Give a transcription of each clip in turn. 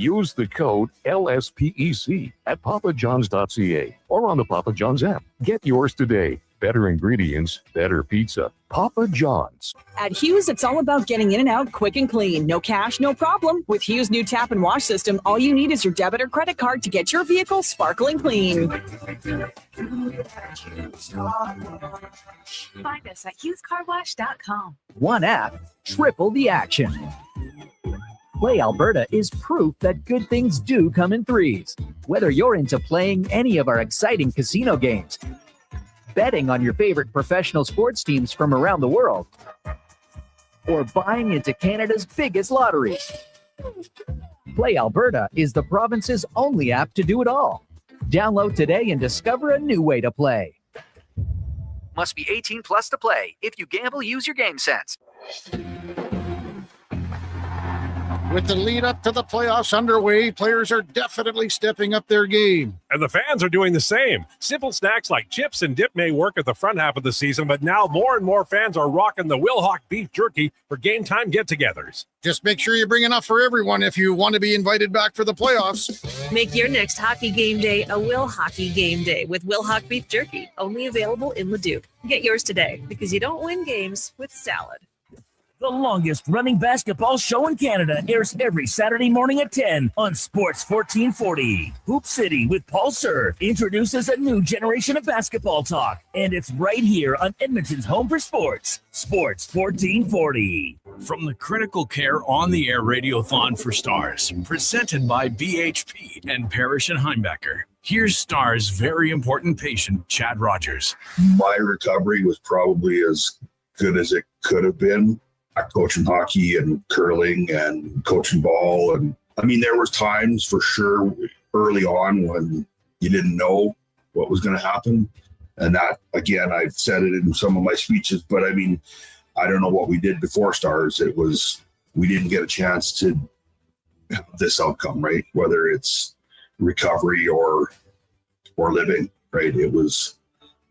Use the code LSPEC at papajohns.ca or on the Papa John's app. Get yours today. Better ingredients, better pizza. Papa John's. At Hughes, it's all about getting in and out quick and clean. No cash, no problem. With Hughes' new tap and wash system, all you need is your debit or credit card to get your vehicle sparkling clean. Find us at HughesCarWash.com. One app, triple the action. Play Alberta is proof that good things do come in threes. Whether you're into playing any of our exciting casino games, betting on your favorite professional sports teams from around the world, or buying into Canada's biggest lottery, Play Alberta is the province's only app to do it all. Download today and discover a new way to play. Must be 18 plus to play. If you gamble, use your game sense. With the lead up to the playoffs underway, players are definitely stepping up their game. And the fans are doing the same. Simple snacks like chips and dip may work at the front half of the season, but now more and more fans are rocking the Wilhauk beef jerky for game time get-togethers. Just make sure you bring enough for everyone if you want to be invited back for the playoffs. Make your next hockey game day a Will Hockey game day with Wilhauk beef jerky, only available in Leduc. Get yours today, because you don't win games with salad. The longest running basketball show in Canada airs every Saturday morning at 10 on Sports 1440. Hoop City with Paul Sir introduces a new generation of basketball talk, and it's right here on Edmonton's home for sports, Sports 1440. From the Critical Care On the Air Radiothon for Stars, presented by BHP and Parrish and Heimbecker. Here's Stars' very important patient, Chad Rogers. My recovery was probably as good as it could have been. Coaching hockey and curling and coaching ball. And I mean, there was times for sure early on when you didn't know what was going to happen. And that, again, I've said it in some of my speeches, but I mean, I don't know what we did before Stars. It was, we didn't get a chance to have this outcome, right? Whether it's recovery or living, right? It was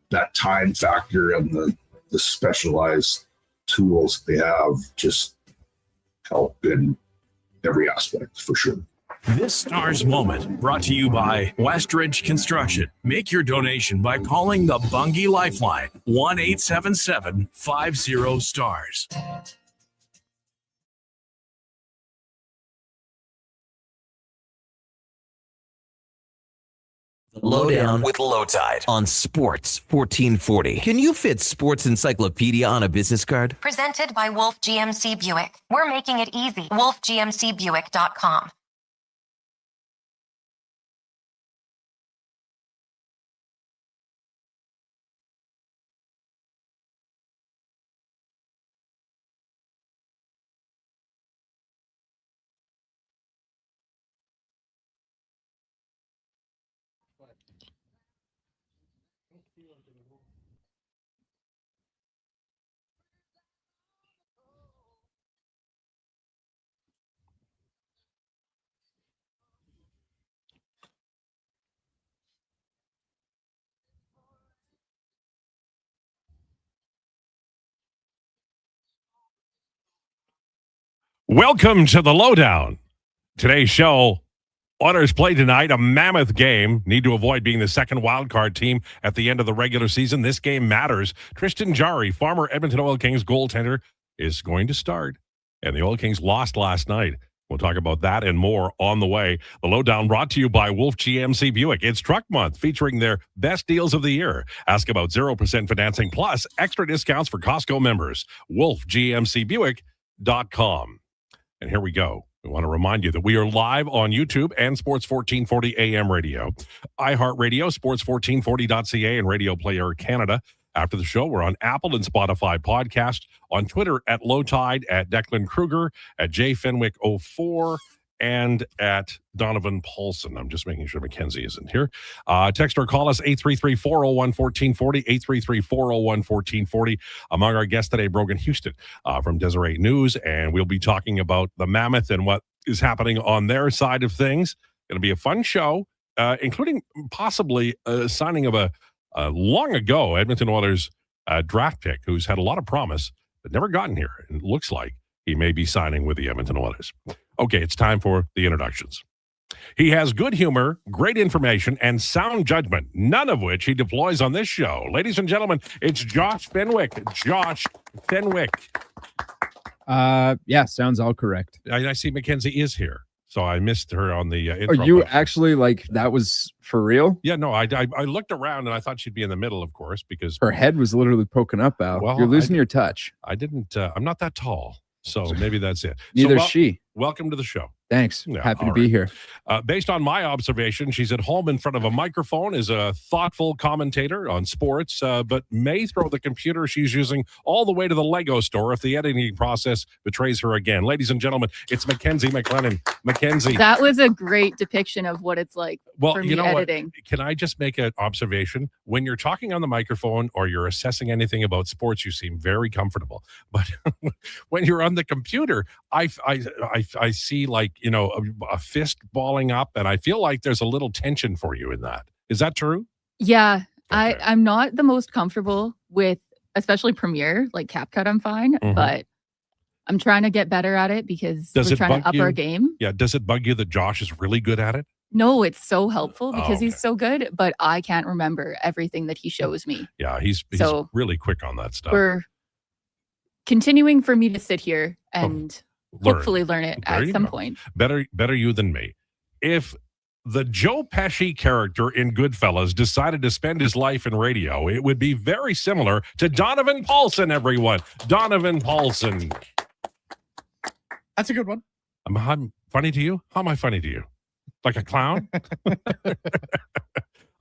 that time factor and the specialized tools they have just help in every aspect for sure. This Stars moment brought to you by Westridge Construction. Make your donation by calling the Bungie Lifeline 1-877-50-STARS. Lowdown with Lowetide on Sports 1440. Can you fit Sports Encyclopedia on a business card? Presented by Wolf GMC Buick. We're making it easy. WolfGMCBuick.com. Welcome to the Lowdown. Today's show, Oilers play tonight, a mammoth game. Need to avoid being the second wildcard team at the end of the regular season. This game matters. Tristan Jarry, former Edmonton Oil Kings goaltender, is going to start. And the Oil Kings lost last night. We'll talk about that and more on the way. The Lowdown brought to you by Wolf GMC Buick. It's Truck Month, featuring their best deals of the year. Ask about 0% financing plus extra discounts for Costco members. WolfGMCBuick.com. And here we go. We want to remind you that we are live on YouTube and Sports 1440 AM radio, iHeartRadio, sports1440.ca, and Radio Player Canada. After the show, we're on Apple and Spotify podcast, on Twitter at Lowetide, at Declan Krueger, at JFenwick04, and at Donovan Paulson. I'm just making sure Mackenzie isn't here. Text or call us 833-401-1440, 833-401-1440. Among our guests today, Brogan Houston from Deseret News, and we'll be talking about the Mammoth and what is happening on their side of things. Going to be a fun show, including possibly a signing of a long ago Edmonton Oilers draft pick who's had a lot of promise but never gotten here. And it looks like he may be signing with the Edmonton Oilers. Okay, it's time for the introductions. He has good humor, great information, and sound judgment, none of which he deploys on this show. Ladies and gentlemen, it's Josh Fenwick. Josh Fenwick. Yeah, sounds all correct. I see Mackenzie is here, so I missed her on the intro. Are you actually that was for real? Yeah, no, I looked around and I thought she'd be in the middle, of course, because her head was literally poking up, Al. You're losing your touch. I didn't, I'm not that tall, so maybe that's it. Neither is she. Welcome to the show. Thanks. Yeah, Happy to be here. Based on my observation, she's at home in front of a microphone, is a thoughtful commentator on sports, but may throw the computer she's using all the way to the Lego store if the editing process betrays her again. Ladies and gentlemen, it's Mackenzie McLennan. Mackenzie. That was a great depiction of what it's like for me editing. What? Can I just make an observation? When you're talking on the microphone or you're assessing anything about sports, you seem very comfortable. But when you're on the computer, I see a fist balling up, and I feel like there's a little tension for you in that. Is that true? Yeah, okay. I'm not the most comfortable with, especially Premiere, like CapCut. I'm fine, but I'm trying to get better at it because we're trying to up our game. Yeah. Does it bug you that Josh is really good at it? No, it's so helpful because he's so good, but I can't remember everything that he shows me. Yeah, he's really quick on that stuff. We're continuing for me to sit here and hopefully learn it at some point. Better you than me. If the Joe Pesci character in Goodfellas decided to spend his life in radio, it would be very similar to Donovan Paulson, everyone. Donovan Paulson. That's a good one. I'm funny to you? How am I funny to you? Like a clown?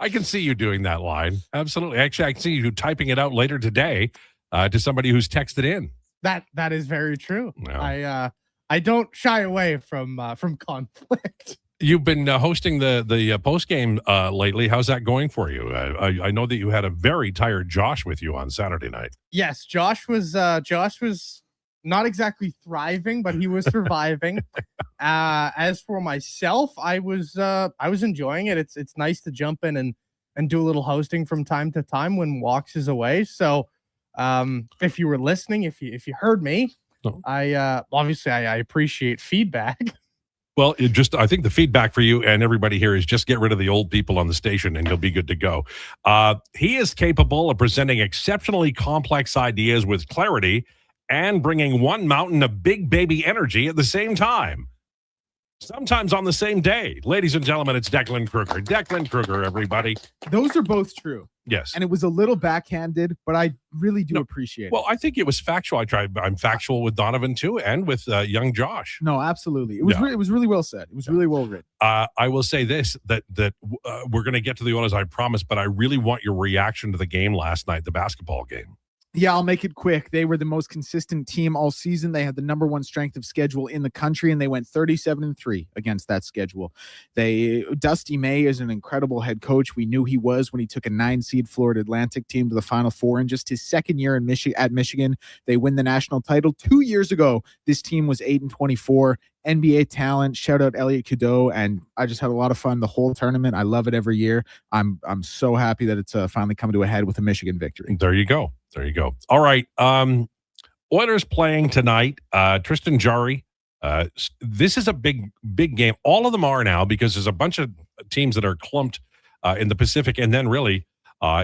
I can see you doing that line. Absolutely. Actually, I can see you typing it out later today to somebody who's texted in. That is very true. No. I don't shy away from conflict. You've been hosting the post game lately. How's that going for you? I know that you had a very tired Josh with you on Saturday night. Yes, Josh was not exactly thriving, but he was surviving. As for myself, I was enjoying it. It's nice to jump in and do a little hosting from time to time when Walks is away. So if you were listening, if you heard me, I obviously I appreciate feedback. Well, I think the feedback for you and everybody here is just get rid of the old people on the station and you'll be good to go. He is capable of presenting exceptionally complex ideas with clarity and bringing one mountain of big baby energy at the same time. Sometimes on the same day. Ladies and gentlemen, it's Declan Krueger. Declan Krueger, everybody. Those are both true. Yes. And it was a little backhanded, but I really do appreciate it. Well, I think it was factual. I'm factual with Donovan too, and with young Josh. No, absolutely. It was really well said. It was really well written. I will say this, that we're going to get to the Oilers, I promise, but I really want your reaction to the game last night, the basketball game. Yeah, I'll make it quick. They were the most consistent team all season. They had the number one strength of schedule in the country, and they went 37-3 against that schedule. Dusty May is an incredible head coach. We knew he was when he took a 9-seed Florida Atlantic team to the Final Four. In just his second year at Michigan, they win the national title. 2 years ago, this team was 8-24. NBA talent, shout out Elliot Cadeau, and I just had a lot of fun the whole tournament. I love it every year. I'm so happy that it's finally come to a head with a Michigan victory. There you go. All right. Oilers playing tonight. Tristan Jarry. This is a big game. All of them are now because there's a bunch of teams that are clumped in the Pacific and then really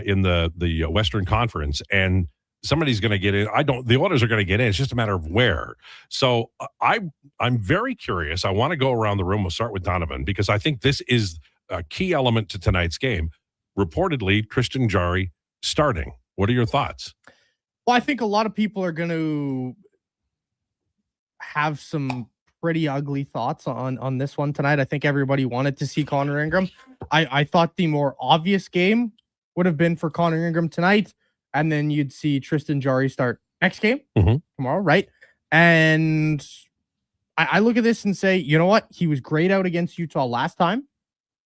in the Western Conference. And somebody's going to get in. The Oilers are going to get in. It's just a matter of where. So I'm very curious. I want to go around the room. We'll start with Donovan because I think this is a key element to tonight's game. Reportedly, Tristan Jarry starting. What are your thoughts? Well, I think a lot of people are going to have some pretty ugly thoughts on this one tonight. I think everybody wanted to see Connor Ingram. I thought the more obvious game would have been for Connor Ingram tonight, and then you'd see Tristan Jarry start next game tomorrow, right? And I look at this and say, you know what? He was great out against Utah last time.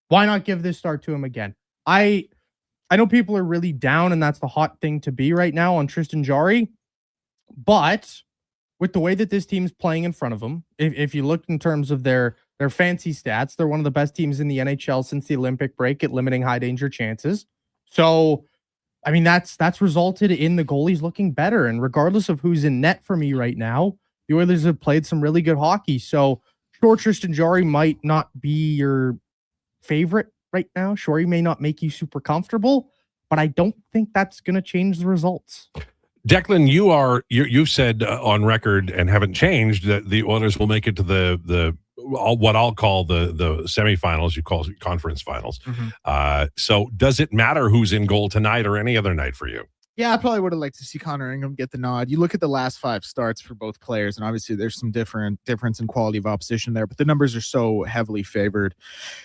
Why not give this start to him again? I know people are really down, and that's the hot thing to be right now on Tristan Jarry. But with the way that this team's playing in front of them, if you look in terms of their fancy stats, they're one of the best teams in the NHL since the Olympic break at limiting high danger chances. So, I mean, that's resulted in the goalies looking better. And regardless of who's in net for me right now, the Oilers have played some really good hockey. So Sure, Tristan Jarry might not be your favorite right now. Sure, he may not make you super comfortable, but I don't think that's going to change the results. Declan, you've said on record and haven't changed that the Oilers will make it to the what I'll call the semifinals. You call it conference finals. So does it matter who's in goal tonight or any other night for you? Yeah, I probably would have liked to see Connor Ingram get the nod. You look at the last 5 starts for both players, and obviously there's some difference in quality of opposition there, but the numbers are so heavily favored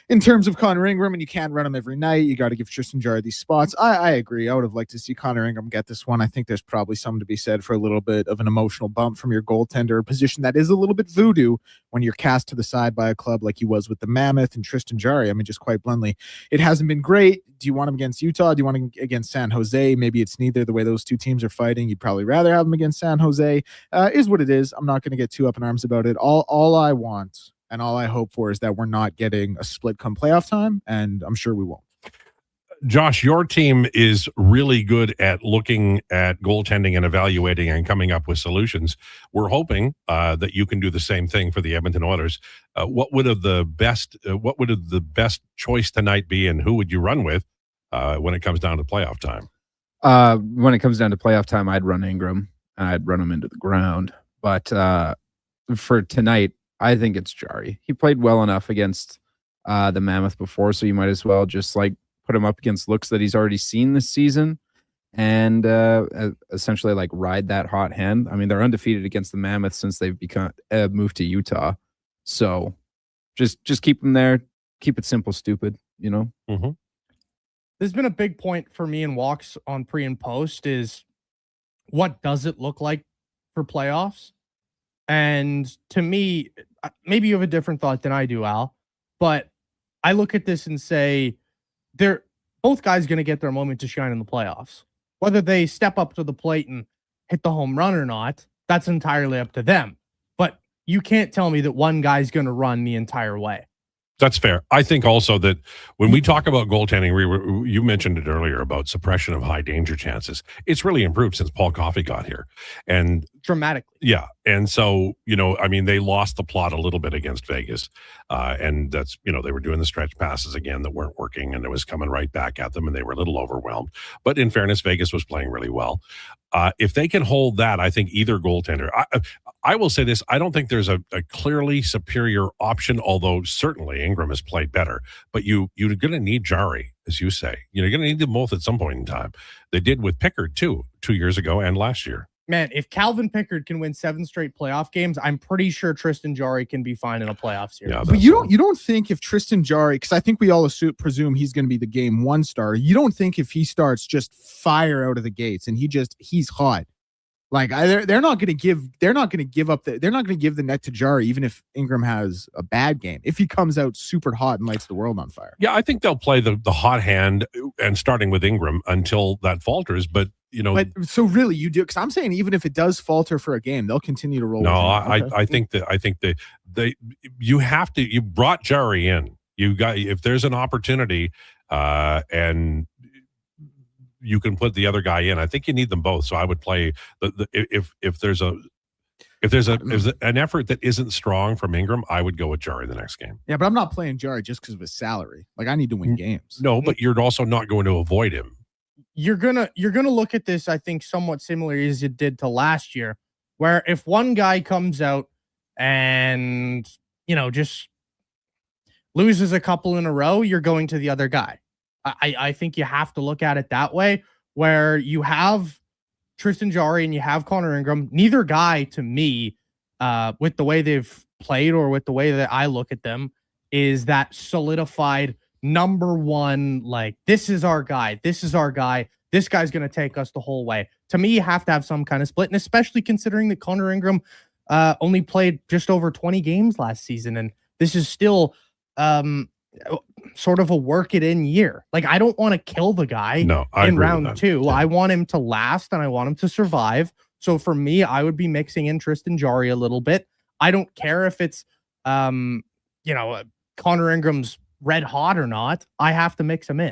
in terms of Connor Ingram, and you can't run him every night. You got to give Tristan Jarry these spots. I agree. I would have liked to see Connor Ingram get this one. I think there's probably something to be said for a little bit of an emotional bump from your goaltender, a position that is a little bit voodoo when you're cast to the side by a club like he was with the Mammoth and Tristan Jarry. I mean, just quite bluntly, it hasn't been great. Do you want him against Utah? Do you want him against San Jose? Maybe it's neither. The way those two teams are fighting, you'd probably rather have him against San Jose. Is what it is. I'm not going to get too up in arms about it. All I want and all I hope for is that we're not getting a split come playoff time, and I'm sure we won't. Josh, your team is really good at looking at goaltending and evaluating and coming up with solutions. We're hoping that you can do the same thing for the Edmonton Oilers. What would the best choice tonight be, and who would you run with when it comes down to playoff time? When it comes down to playoff time, I'd run Ingram. I'd run him into the ground. But for tonight, I think it's Jarry. He played well enough against the Mammoth before, so you might as well just put him up against looks that he's already seen this season and essentially ride that hot hand. I mean, they're undefeated against the Mammoth since they've moved to Utah. So just keep them there. Keep it simple, stupid, you know? Mm-hmm. There's been a big point for me in walks on pre and post is what does it look like for playoffs? And to me, maybe you have a different thought than I do, Al, but I look at this and say, they're both guys going to get their moment to shine in the playoffs. Whether they step up to the plate and hit the home run or not, that's entirely up to them. But you can't tell me that one guy's going to run the entire way. That's fair. I think also that when we talk about goaltending, you mentioned it earlier about suppression of high danger chances. It's really improved since Paul Coffey got here. And dramatically. Yeah. And so, I mean, they lost the plot a little bit against Vegas. And that's, they were doing the stretch passes again that weren't working, and it was coming right back at them, and they were a little overwhelmed. But in fairness, Vegas was playing really well. If they can hold that, I think either goaltender, I will say this, I don't think there's a clearly superior option, although certainly Ingram has played better. But you're going to need Jarry, as you say. You're going to need them both at some point in time. They did with Pickard, too, 2 years ago and last year. Man, if Calvin Pickard can win 7 straight playoff games, I'm pretty sure Tristan Jarry can be fine in a playoff series. Yeah, but you don't think if Tristan Jarry, because I think we all presume he's going to be the game 1 star. You don't think if he starts just fire out of the gates and he's hot, they're not going to give the net to Jarry even if Ingram has a bad game. If he comes out super hot and lights the world on fire. Yeah, I think they'll play the hot hand and starting with Ingram until that falters, but. But so really you do, because I'm saying even if it does falter for a game, they'll continue to roll. No, I think you brought Jarry in. If there's an opportunity and you can put the other guy in, I think you need them both. So I would play if there's an effort that isn't strong from Ingram, I would go with Jarry the next game. Yeah, but I'm not playing Jarry just because of his salary. I need to win games. No, but you're also not going to avoid him. You're gonna look at this, I think, somewhat similar as it did to last year, where if one guy comes out and just loses a couple in a row, you're going to the other guy. I think you have to look at it that way, where you have Tristan Jarry and you have Connor Ingram. Neither guy, to me, with the way they've played or with the way that I look at them, is that solidified number one, this is our guy. This is our guy. This guy's going to take us the whole way. To me, you have to have some kind of split, and especially considering that Connor Ingram only played just over 20 games last season, and this is still sort of a work-it-in year. I don't want to kill the guy in round 2. Yeah. I want him to last, and I want him to survive. So for me, I would be mixing in Tristan Jarry a little bit. I don't care if it's, Connor Ingram's red hot or not. I have to mix them in.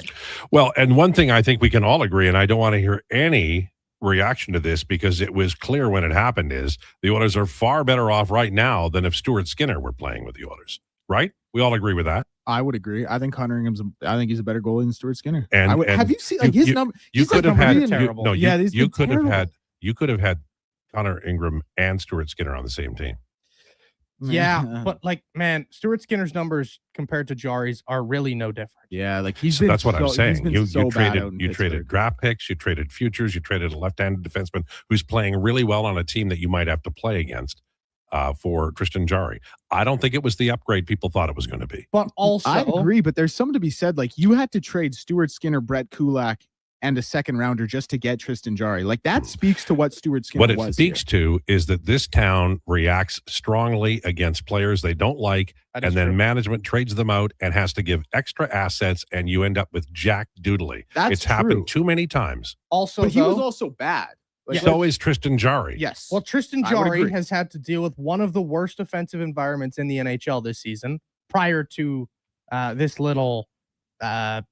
Well, and one thing I think we can all agree, and I don't want to hear any reaction to this because it was clear when it happened is the Oilers are far better off right now than if Stuart Skinner were playing with the Oilers, right? We all agree with that. I would agree. I think Connor Ingram's. I think he's a better goalie than Stuart Skinner. And have you seen like his number? You could have had terrible. You could have had Connor Ingram and Stuart Skinner on the same team. Yeah, but like, man, Stuart Skinner's numbers compared to Jari's are really no different. Yeah, like that's what I'm saying. You traded traded draft picks, you traded futures, you traded a left-handed defenseman who's playing really well on a team that you might have to play against for Tristan Jarry. I don't think it was the upgrade people thought it was going to be. But also, I agree. But there's something to be said. Like you had to trade Stuart Skinner, Brett Kulak, and a second rounder just to get Tristan Jarry. Like that speaks to what Stuart Skinner was. What it speaks to is that this town reacts strongly against players they don't like, and then management trades them out and has to give extra assets, and you end up with Jack Doodley. It's happened too many times. Also, but he was also bad. Like, so is Tristan Jarry. Yes. Well, Tristan Jarry has had to deal with one of the worst offensive environments in the NHL this season prior to this little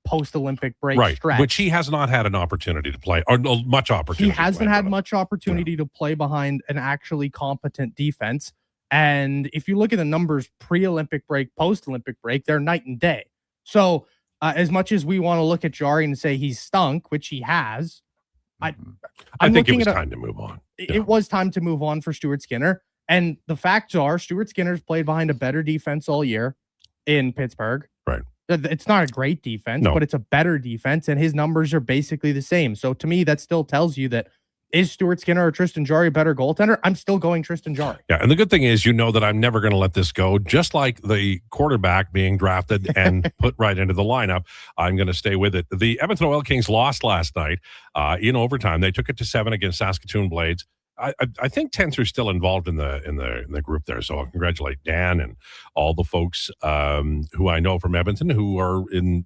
post-Olympic break stretch, which he has not had an opportunity to play or much opportunity. He hasn't had much opportunity to play behind an actually competent defense. And if you look at the numbers pre-Olympic break, post-Olympic break, they're night and day. So as much as we want to look at Jarry and say he's stunk, which he has, I think it was time to move on. It was time to move on for Stuart Skinner. And the facts are Stuart Skinner's played behind a better defense all year in Pittsburgh. Right. It's not a great defense, but it's a better defense, and his numbers are basically the same. So to me, that still tells you that is Stuart Skinner or Tristan Jarry a better goaltender? I'm still going Tristan Jarry. Yeah, and the good thing is, that I'm never going to let this go. Just like the quarterback being drafted and put right into the lineup, I'm going to stay with it. The Edmonton Oil Kings lost last night in overtime. They took it to 7 against Saskatoon Blades. I think Tents are still involved in the group there, so I'll congratulate Dan and all the folks who I know from Edmonton who are in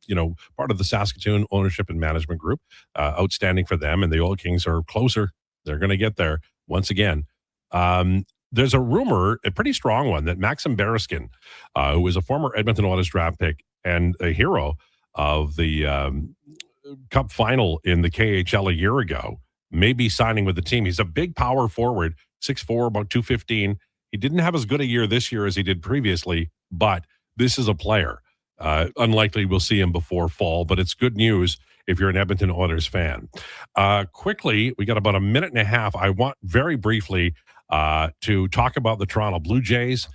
part of the Saskatoon ownership and management group. Outstanding for them, and the Oil Kings are closer. They're going to get there once again. There's a rumor, a pretty strong one, that Maxim Bereskin, who was a former Edmonton Oilers draft pick and a hero of the Cup final in the KHL a year ago, may be signing with the team. He's a big power forward, 6'4", about 215. He didn't have as good a year this year as he did previously, but this is a player. Unlikely we'll see him before fall, but it's good news if you're an Edmonton Oilers fan. Quickly, we got about a minute and a half. I want very briefly to talk about the Toronto Blue Jays,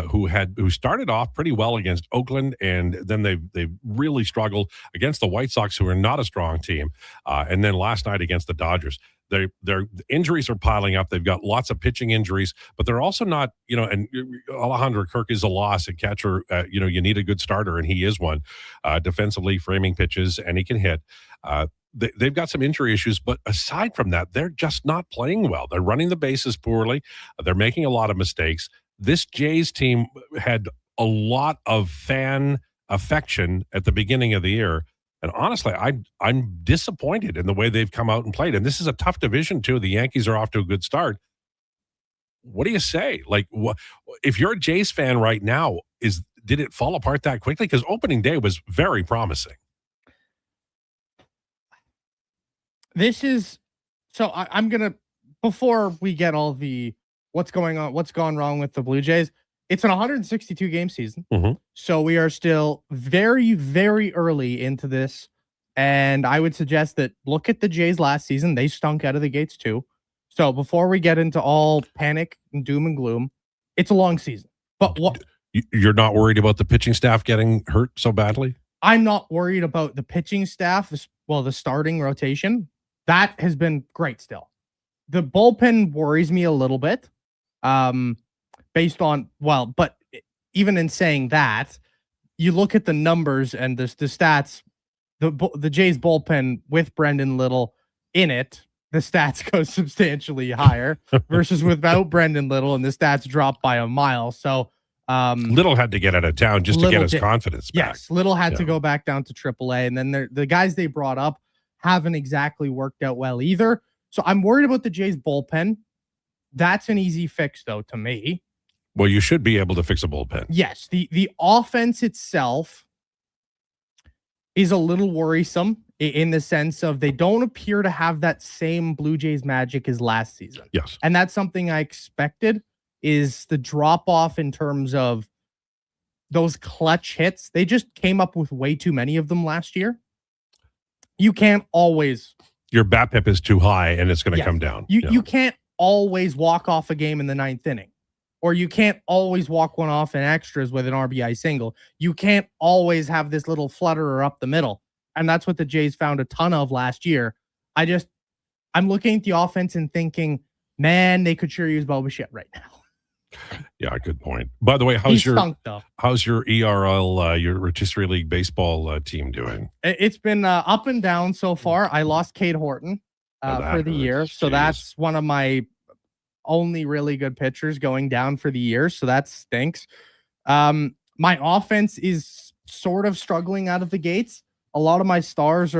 who started off pretty well against Oakland, and then they really struggled against the White Sox, who are not a strong team, and then last night against the Dodgers. Their injuries are piling up. They've got lots of pitching injuries, but they're also not, and Alejandro Kirk is a loss at catcher. You need a good starter, and he is one. Defensively, framing pitches, and he can hit. They've got some injury issues, but aside from that, they're just not playing well. They're running the bases poorly. They're making a lot of mistakes. This Jays team had a lot of fan affection at the beginning of the year. And honestly, I'm disappointed in the way they've come out and played. And this is a tough division, too. The Yankees are off to a good start. What do you say? Like, if you're a Jays fan right now, did it fall apart that quickly? Because opening day was very promising. I'm going to, before we get all the what's going on, what's gone wrong with the Blue Jays, it's an 162 game season. Mm-hmm. So we are still very, very early into this. And I would suggest that look at the Jays last season. They stunk out of the gates too. So before we get into all panic and doom and gloom, it's a long season. But what you're not worried about the pitching staff getting hurt so badly? I'm not worried about the pitching staff. The starting rotation, that has been great still. The bullpen worries me a little bit. But even in saying that, you look at the numbers and the stats, the Jays bullpen with Brendan Little in it, the stats go substantially higher versus without Brendan Little, and the stats drop by a mile. So Little had to get out of town just to get his confidence back. Yes, Little had to go back down to AAA, and then the guys they brought up haven't exactly worked out well either. So I'm worried about the Jays bullpen. That's an easy fix, though, to me. Well, you should be able to fix a bullpen. Yes, the offense itself is a little worrisome in the sense of they don't appear to have that same Blue Jays magic as last season. Yes. And that's something I expected, is the drop off in terms of those clutch hits. They just came up with way too many of them last year. You can't always... Your BABIP is too high and it's going to come down. You can't always walk off a game in the 9th inning. Or you can't always walk one off in extras with an RBI single. You can't always have this little flutterer up the middle. And that's what the Jays found a ton of last year. I'm looking at the offense and thinking, man, they could sure use Bo Bichette right now. Yeah, good point. By the way, how's your ERL, your Rotisserie League baseball team doing? It's been up and down so far. I lost Cade Horton for the year. So that's one of my only really good pitchers going down for the year. So that stinks. My offense is sort of struggling out of the gates. A lot of my stars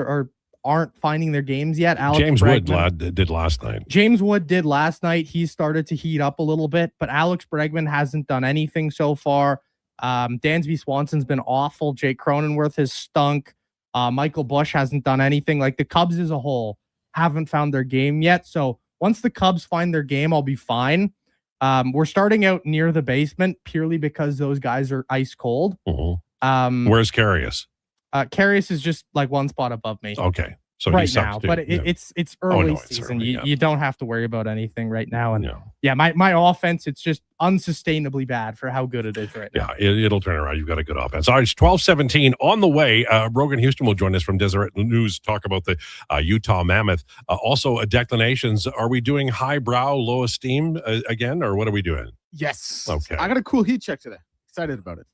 aren't finding their games yet. James Wood did last night. James Wood did last night. He started to heat up a little bit, but Alex Bregman hasn't done anything so far. Dansby Swanson's been awful. Jake Cronenworth has stunk. Michael Bush hasn't done anything. Like, the Cubs as a whole haven't found their game yet. So once the Cubs find their game, I'll be fine. We're starting out near the basement purely because those guys are ice cold. Where's Carius? Carius is just like one spot above me. Okay. So right he sucks now, too. but it's early season. You don't have to worry about anything right now. And my offense, it's just unsustainably bad for how good it is right now. Yeah, it'll turn around. You've got a good offense. All right, it's 12:17 on the way. Brogan Houston will join us from Deseret News, talk about the Utah Mammoth. Also, declinations. Are we doing highbrow, low esteem again, or what are we doing? Yes. Okay. I got a cool heat check today. Excited about it.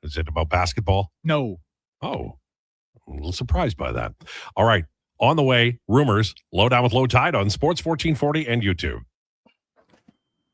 Is it about basketball? No. Oh, I'm a little surprised by that. All right. On the way, rumors, Lowdown with Lowetide on Sports 1440 and YouTube.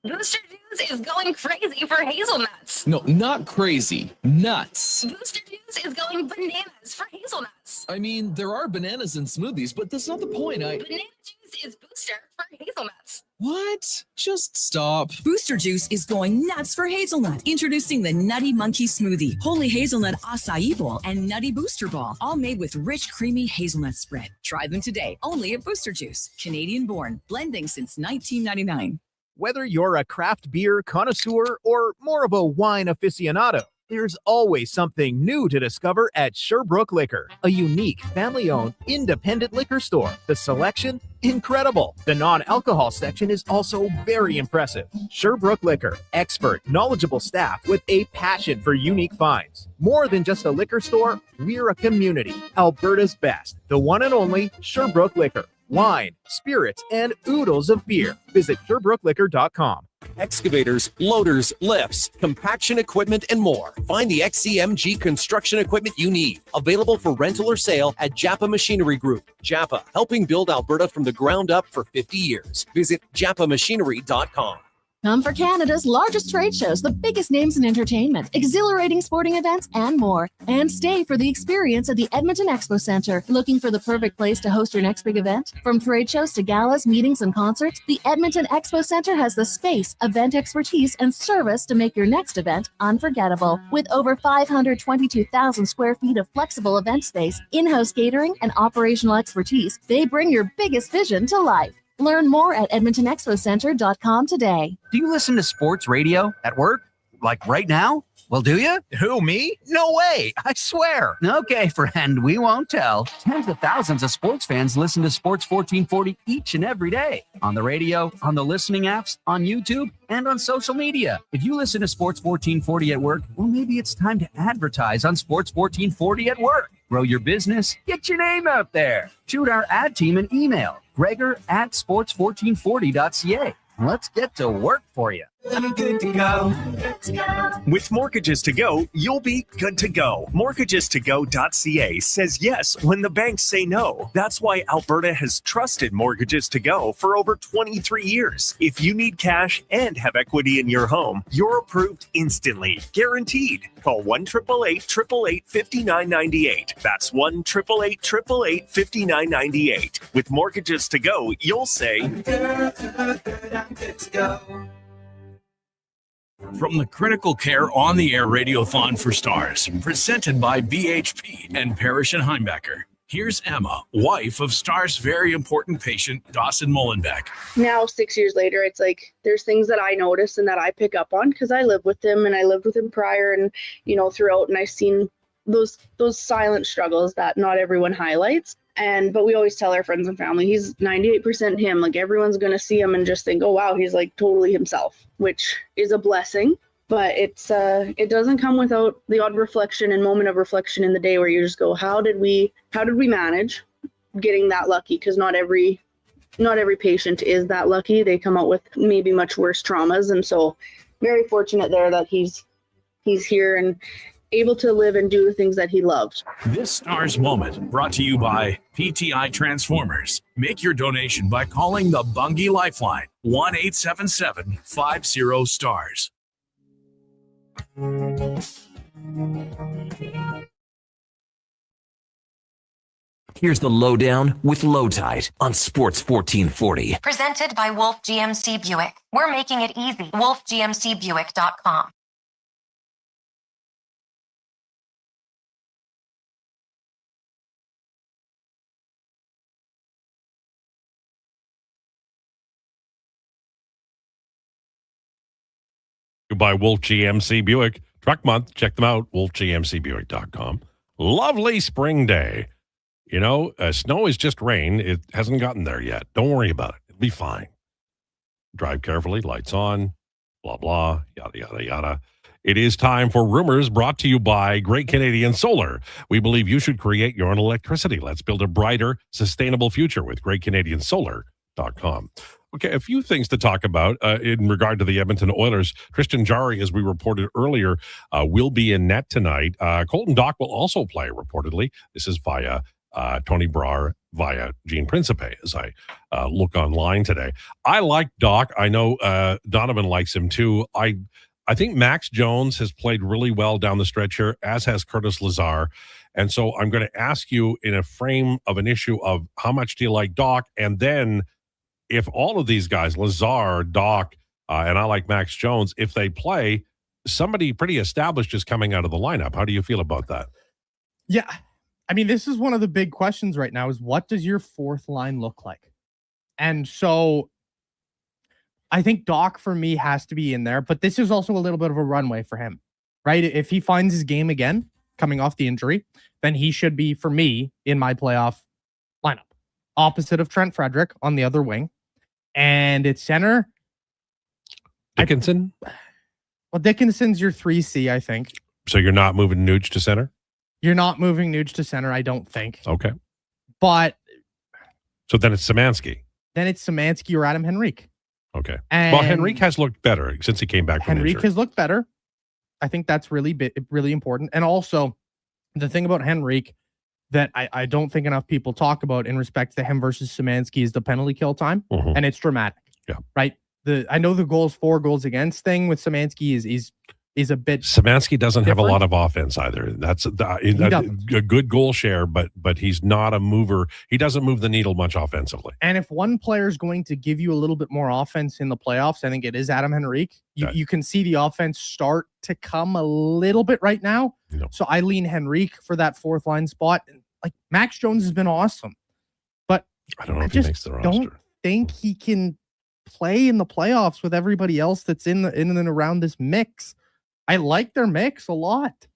Booster Juice is going crazy for hazelnuts. No, not crazy. Nuts. Booster Juice is going bananas for hazelnuts. I mean, there are bananas in smoothies, but that's not the point. Banana juice is booster for hazelnuts. What? Just stop. Booster Juice is going nuts for hazelnut. Introducing the Nutty Monkey Smoothie, Holy Hazelnut Acai Bowl, and Nutty Booster Ball, all made with rich, creamy hazelnut spread. Try them today, only at Booster Juice. Canadian born, blending since 1999. Whether you're a craft beer connoisseur or more of a wine aficionado, there's always something new to discover at Sherbrooke Liquor, a unique family-owned independent liquor store. The selection, incredible. The non-alcohol section is also very impressive. Sherbrooke Liquor, expert, knowledgeable staff with a passion for unique finds. More than just a liquor store, we're a community. Alberta's best, the one and only Sherbrooke Liquor. Wine, spirits, and oodles of beer. Visit SherbrookeLiquor.com. Excavators, loaders, lifts, compaction equipment, and more. Find the XCMG construction equipment you need. Available for rental or sale at Japa Machinery Group. Japa, helping build Alberta from the ground up for 50 years. Visit japamachinery.com. Come for Canada's largest trade shows, the biggest names in entertainment, exhilarating sporting events, and more. And stay for the experience at the Edmonton Expo Centre. Looking for the perfect place to host your next big event? From trade shows to galas, meetings, and concerts, the Edmonton Expo Centre has the space, event expertise, and service to make your next event unforgettable. With over 522,000 square feet of flexible event space, in-house catering, and operational expertise, they bring your biggest vision to life. Learn more at EdmontonExpoCenter.com today. Do you listen to sports radio at work? Like right now? Well, do you? Who, me? No way, I swear. Okay, friend, we won't tell. Tens of thousands of sports fans listen to Sports 1440 each and every day. On the radio, on the listening apps, on YouTube, and on social media. If you listen to Sports 1440 at work, well, maybe it's time to advertise on Sports 1440 at work. Grow your business, get your name out there. Shoot our ad team an email, Gregor@sports1440.ca. Let's get to work for you. I'm good to go. Good to go. With Mortgages to Go, you'll be good to go. Mortgagestogo.ca says yes when the banks say no. That's why Alberta has trusted Mortgages to Go for over 23 years. If you need cash and have equity in your home, you're approved instantly. Guaranteed. Call 1-888-888-5998. That's 1-888-888-5998. With Mortgages to Go, you'll say, I'm good to go. From the Critical Care on the Air Radiothon for Stars, presented by BHP and Parrish and Heimbecker. Here's Emma, wife of Star's very important patient, Dawson Molenbeek. Now, 6 years later, it's like there's things that I notice and that I pick up on because I live with him and I lived with him prior and, throughout. And I've seen those silent struggles that not everyone highlights. But we always tell our friends and family, he's 98% him. Like everyone's going to see him and just think, oh, wow, he's like totally himself, which is a blessing. But it doesn't come without the odd reflection and moment of reflection in the day where you just go, how did we manage getting that lucky? Because not every patient is that lucky. They come out with maybe much worse traumas. And so very fortunate there that he's here and able to live and do the things that he loves. This Stars Moment brought to you by PTI Transformers. Make your donation by calling the Bungie Lifeline, 1-877-50-STARS. Here's the Lowdown with Lowetide on Sports 1440. Presented by Wolf GMC Buick. We're making it easy. WolfGMCBuick.com. By Wolf GMC Buick. Truck Month. Check them out. WolfGMCBuick.com. Lovely spring day. Snow is just rain. It hasn't gotten there yet. Don't worry about it. It'll be fine. Drive carefully. Lights on. Blah, blah. Yada, yada, yada. It is time for Rumors, brought to you by Great Canadian Solar. We believe you should create your own electricity. Let's build a brighter, sustainable future with GreatCanadianSolar.com. Okay, a few things to talk about in regard to the Edmonton Oilers. Tristan Jarry, as we reported earlier, will be in net tonight. Colton Dach will also play, reportedly. This is via Tony Brar, via Gene Principe, as I look online today. I like Dach. I know Donovan likes him too. I think Max Jones has played really well down the stretch here, as has Curtis Lazar. And so I'm going to ask you in a frame of an issue of how much do you like Dach, and then if all of these guys, Lazar, Dach, and I like Max Jones, if they play, somebody pretty established is coming out of the lineup. How do you feel about that? Yeah. I mean, this is one of the big questions right now is what does your fourth line look like? And so I think Dach for me has to be in there, but this is also a little bit of a runway for him, right? If he finds his game again, coming off the injury, then he should be, for me, in my playoff lineup. Opposite of Trent Frederick on the other wing. And at center, Dickinson? Dickinson's your 3C, I think. So you're not moving Nuge to center? You're not moving Nuge to center, I don't think. Okay. But so then it's Szymanski. Then it's Szymanski or Adam Henrique. Okay. And well, Henrique has looked better since he came back from Henrique injury. has looked better. I think that's really important. And also, the thing about Henrique that I don't think enough people talk about in respect to him versus Szymanski is the penalty kill time. Mm-hmm. And it's dramatic. Yeah. Right? I know the goals for, goals against thing with Szymanski is a bit. Szymanski doesn't different. have a lot of offense either. That's a good goal share, but he's not a mover. He doesn't move the needle much offensively. And if one player is going to give you a little bit more offense in the playoffs, I think it is Adam Henrique. You can see the offense start to come a little bit right now. No. So I lean Henrique for that fourth line spot. Like Max Jones has been awesome, but I don't know if he makes the roster. Don't think he can play in the playoffs with everybody else that's in and around this mix. I like their mix a lot.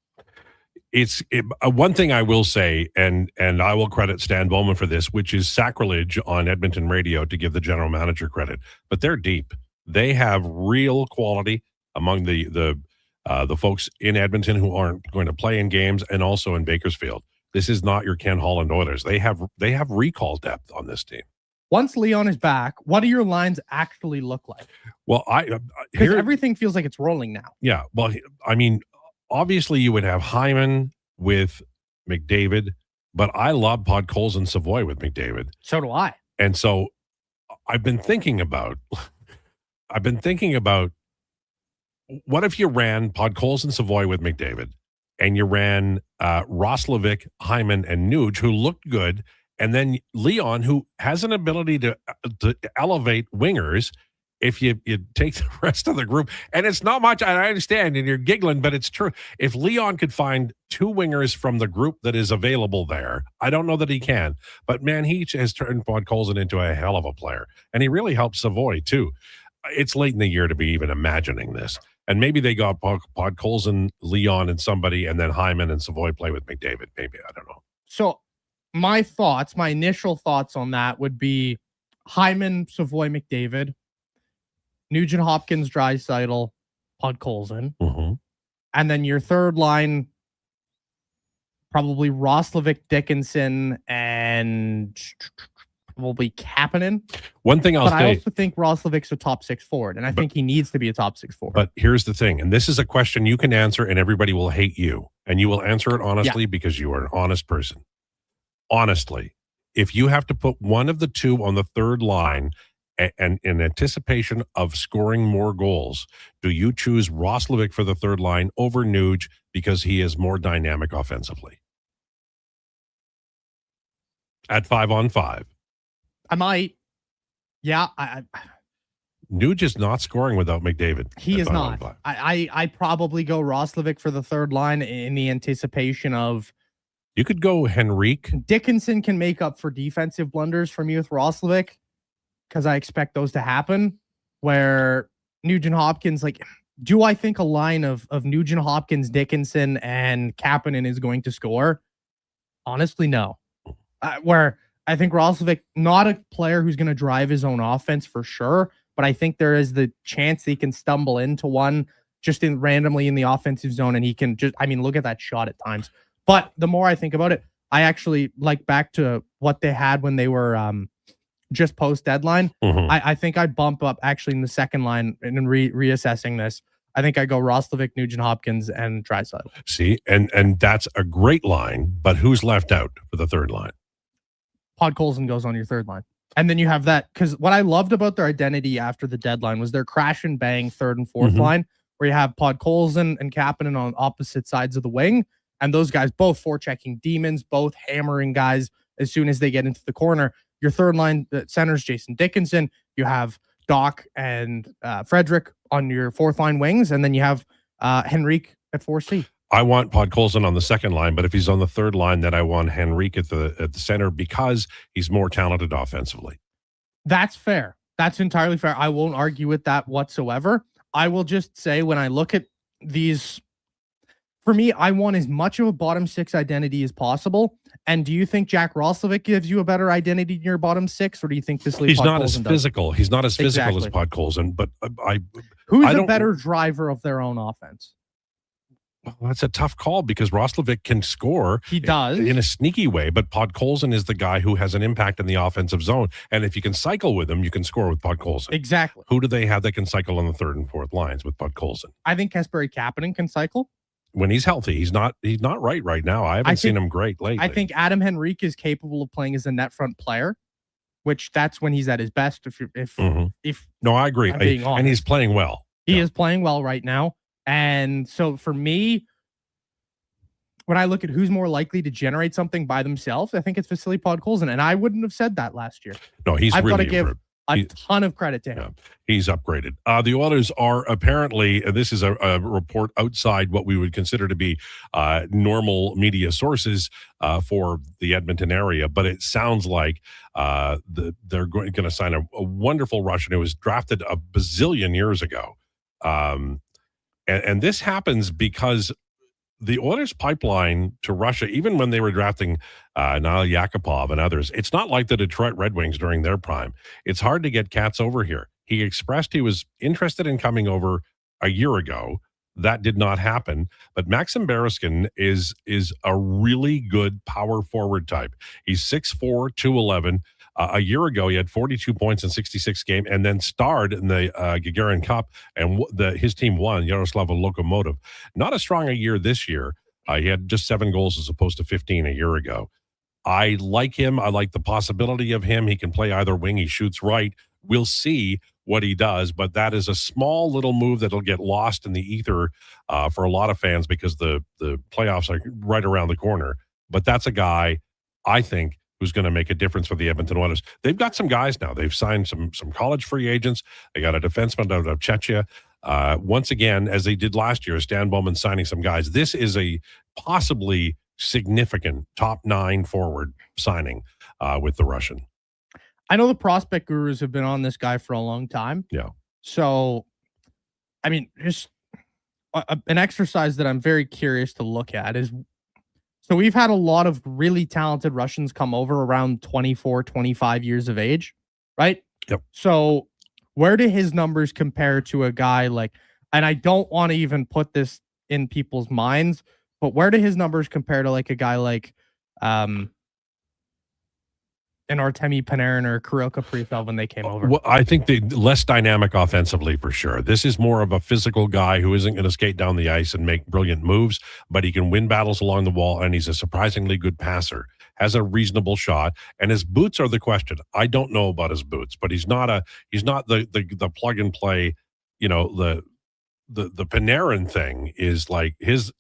It's one thing I will say, and I will credit Stan Bowman for this, which is sacrilege on Edmonton radio to give the general manager credit, but they're deep. They have real quality among the folks in Edmonton who aren't going to play in games, and also in Bakersfield. This is not your Ken Holland Oilers. They have recall depth on this team. Once Leon is back, what do your lines actually look like? Well, because everything feels like it's rolling now. Yeah. Well, I mean, obviously you would have Hyman with McDavid, but I love Podkolzin and Savoy with McDavid. So do I. And so I've been thinking about what if you ran Podkolzin and Savoy with McDavid, and you ran Roslovic, Hyman, and Nuge, who looked good, and then Leon, who has an ability to elevate wingers, if you take the rest of the group, and it's not much, I understand, and you're giggling, but it's true. If Leon could find 2 wingers from the group that is available there, I don't know that he can, but man, he has turned Podkolzin into a hell of a player, and he really helps Savoy too. It's late in the year to be even imagining this, and maybe they got Podkolzin, Leon, and somebody, and then Hyman and Savoy play with McDavid. Maybe, I don't know. So my initial thoughts on that would be Hyman, Savoy, McDavid, Nugent Hopkins, Draisaitl, Podkolzin. Mm-hmm. And then your third line, probably Roslovic, Dickinson, and probably Kapanen. One thing I'll say, I also think Roslovic's a top 6 forward, and I think he needs to be a top 6 forward. But here's the thing, and this is a question you can answer, and everybody will hate you, and you will answer it honestly because you are an honest person. Honestly, if you have to put one of the two on the third line, and in anticipation of scoring more goals, do you choose Roslovic for the third line over Nuge because he is more dynamic offensively? At 5-on-5. I might. Yeah. Nuge is not scoring without McDavid. He is not. I probably go Roslovic for the third line in the anticipation of. You could go Henrique. Dickinson can make up for defensive blunders for me with Roslovic, because I expect those to happen, where Nugent Hopkins, do I think a line of Nugent Hopkins, Dickinson, and Kapanen is going to score? Honestly, no. Where I think Roslovic, not a player who's going to drive his own offense for sure, but I think there is the chance that he can stumble into one just randomly in the offensive zone, and he can look at that shot at times. But the more I think about it, I actually like back to what they had when they were just post deadline. Mm-hmm. I think I'd bump up actually in the second line and reassessing this. I think I go Roslovic, Nugent Hopkins, and Draisaitl. See, and that's a great line, but who's left out for the third line? Podkolzin goes on your third line. And then you have that, because what I loved about their identity after the deadline was their crash and bang third and fourth line, where you have Podkolzin and Kapanen on opposite sides of the wing, and those guys both forechecking demons, both hammering guys as soon as they get into the corner. Your third line centers Jason Dickinson. You have Doc and Frederick on your fourth line wings, and then you have Henrique at 4C. I want Podkolzin on the second line, but if he's on the third line, then I want Henrique at the center because he's more talented offensively. That's fair. That's entirely fair. I won't argue with that whatsoever. I will just say, when I look at these, for me, I want as much of a bottom 6 identity as possible. And do you think Jack Roslovic gives you a better identity in your bottom 6, or do you think this? He's not as physical. He's not as physical as Podkolzin, but who's a better driver of their own offense? Well, that's a tough call because Roslovic can score. He does in a sneaky way, but Podkolzin is the guy who has an impact in the offensive zone. And if you can cycle with him, you can score with Podkolzin. Exactly. Who do they have that can cycle on the third and fourth lines with Podkolzin? I think Kasperi Kapanen can cycle when he's healthy. He's not right now. I haven't seen him great lately. I think Adam Henrique is capable of playing as a net front player, which that's when he's at his best. If no, I agree. And he's playing well. He is playing well right now. And so for me, when I look at who's more likely to generate something by themselves, I think it's Vasily Podkolzin. And I wouldn't have said that last year. No, I've got to give a ton of credit to him. Yeah, he's upgraded. The Oilers are apparently, this is a report outside what we would consider to be normal media sources for the Edmonton area, but it sounds like they're going to sign a wonderful Russian who was drafted a bazillion years ago. And this happens because the Oilers pipeline to Russia, even when they were drafting Nail Yakupov and others, it's not like the Detroit Red Wings during their prime. It's hard to get cats over here. He expressed he was interested in coming over a year ago. That did not happen. But Maxim Berezkin is a really good power forward type. He's 6'4", 211. A year ago, he had 42 points in 66 games and then starred in the Gagarin Cup, and his team won, Yaroslava Lokomotiv. Not as strong a year this year. He had just 7 goals as opposed to 15 a year ago. I like him. I like the possibility of him. He can play either wing. He shoots right. We'll see what he does, but that is a small little move that'll get lost in the ether for a lot of fans because the playoffs are right around the corner. But that's a guy, I think, who's going to make a difference for the Edmonton Oilers. They've got some guys now. They've signed some college free agents. They got a defenseman out of Czechia. Once again, as they did last year, Stan Bowman signing some guys. This is a possibly significant top 9 forward signing with the Russian. I know the prospect gurus have been on this guy for a long time. Yeah. So, I mean, just an exercise that I'm very curious to look at is, so we've had a lot of really talented Russians come over around 24, 25 years of age, right? Yep. So where do his numbers compare to a guy like, and I don't want to even put this in people's minds, but where do his numbers compare to like a guy like an Artemi Panarin or Kirill Kaprizov when they came over? Well, I think the less dynamic offensively for sure. This is more of a physical guy who isn't going to skate down the ice and make brilliant moves, but he can win battles along the wall, and he's a surprisingly good passer. Has a reasonable shot, and his boots are the question. I don't know about his boots, but he's not the plug and play. You know, the Panarin thing is like his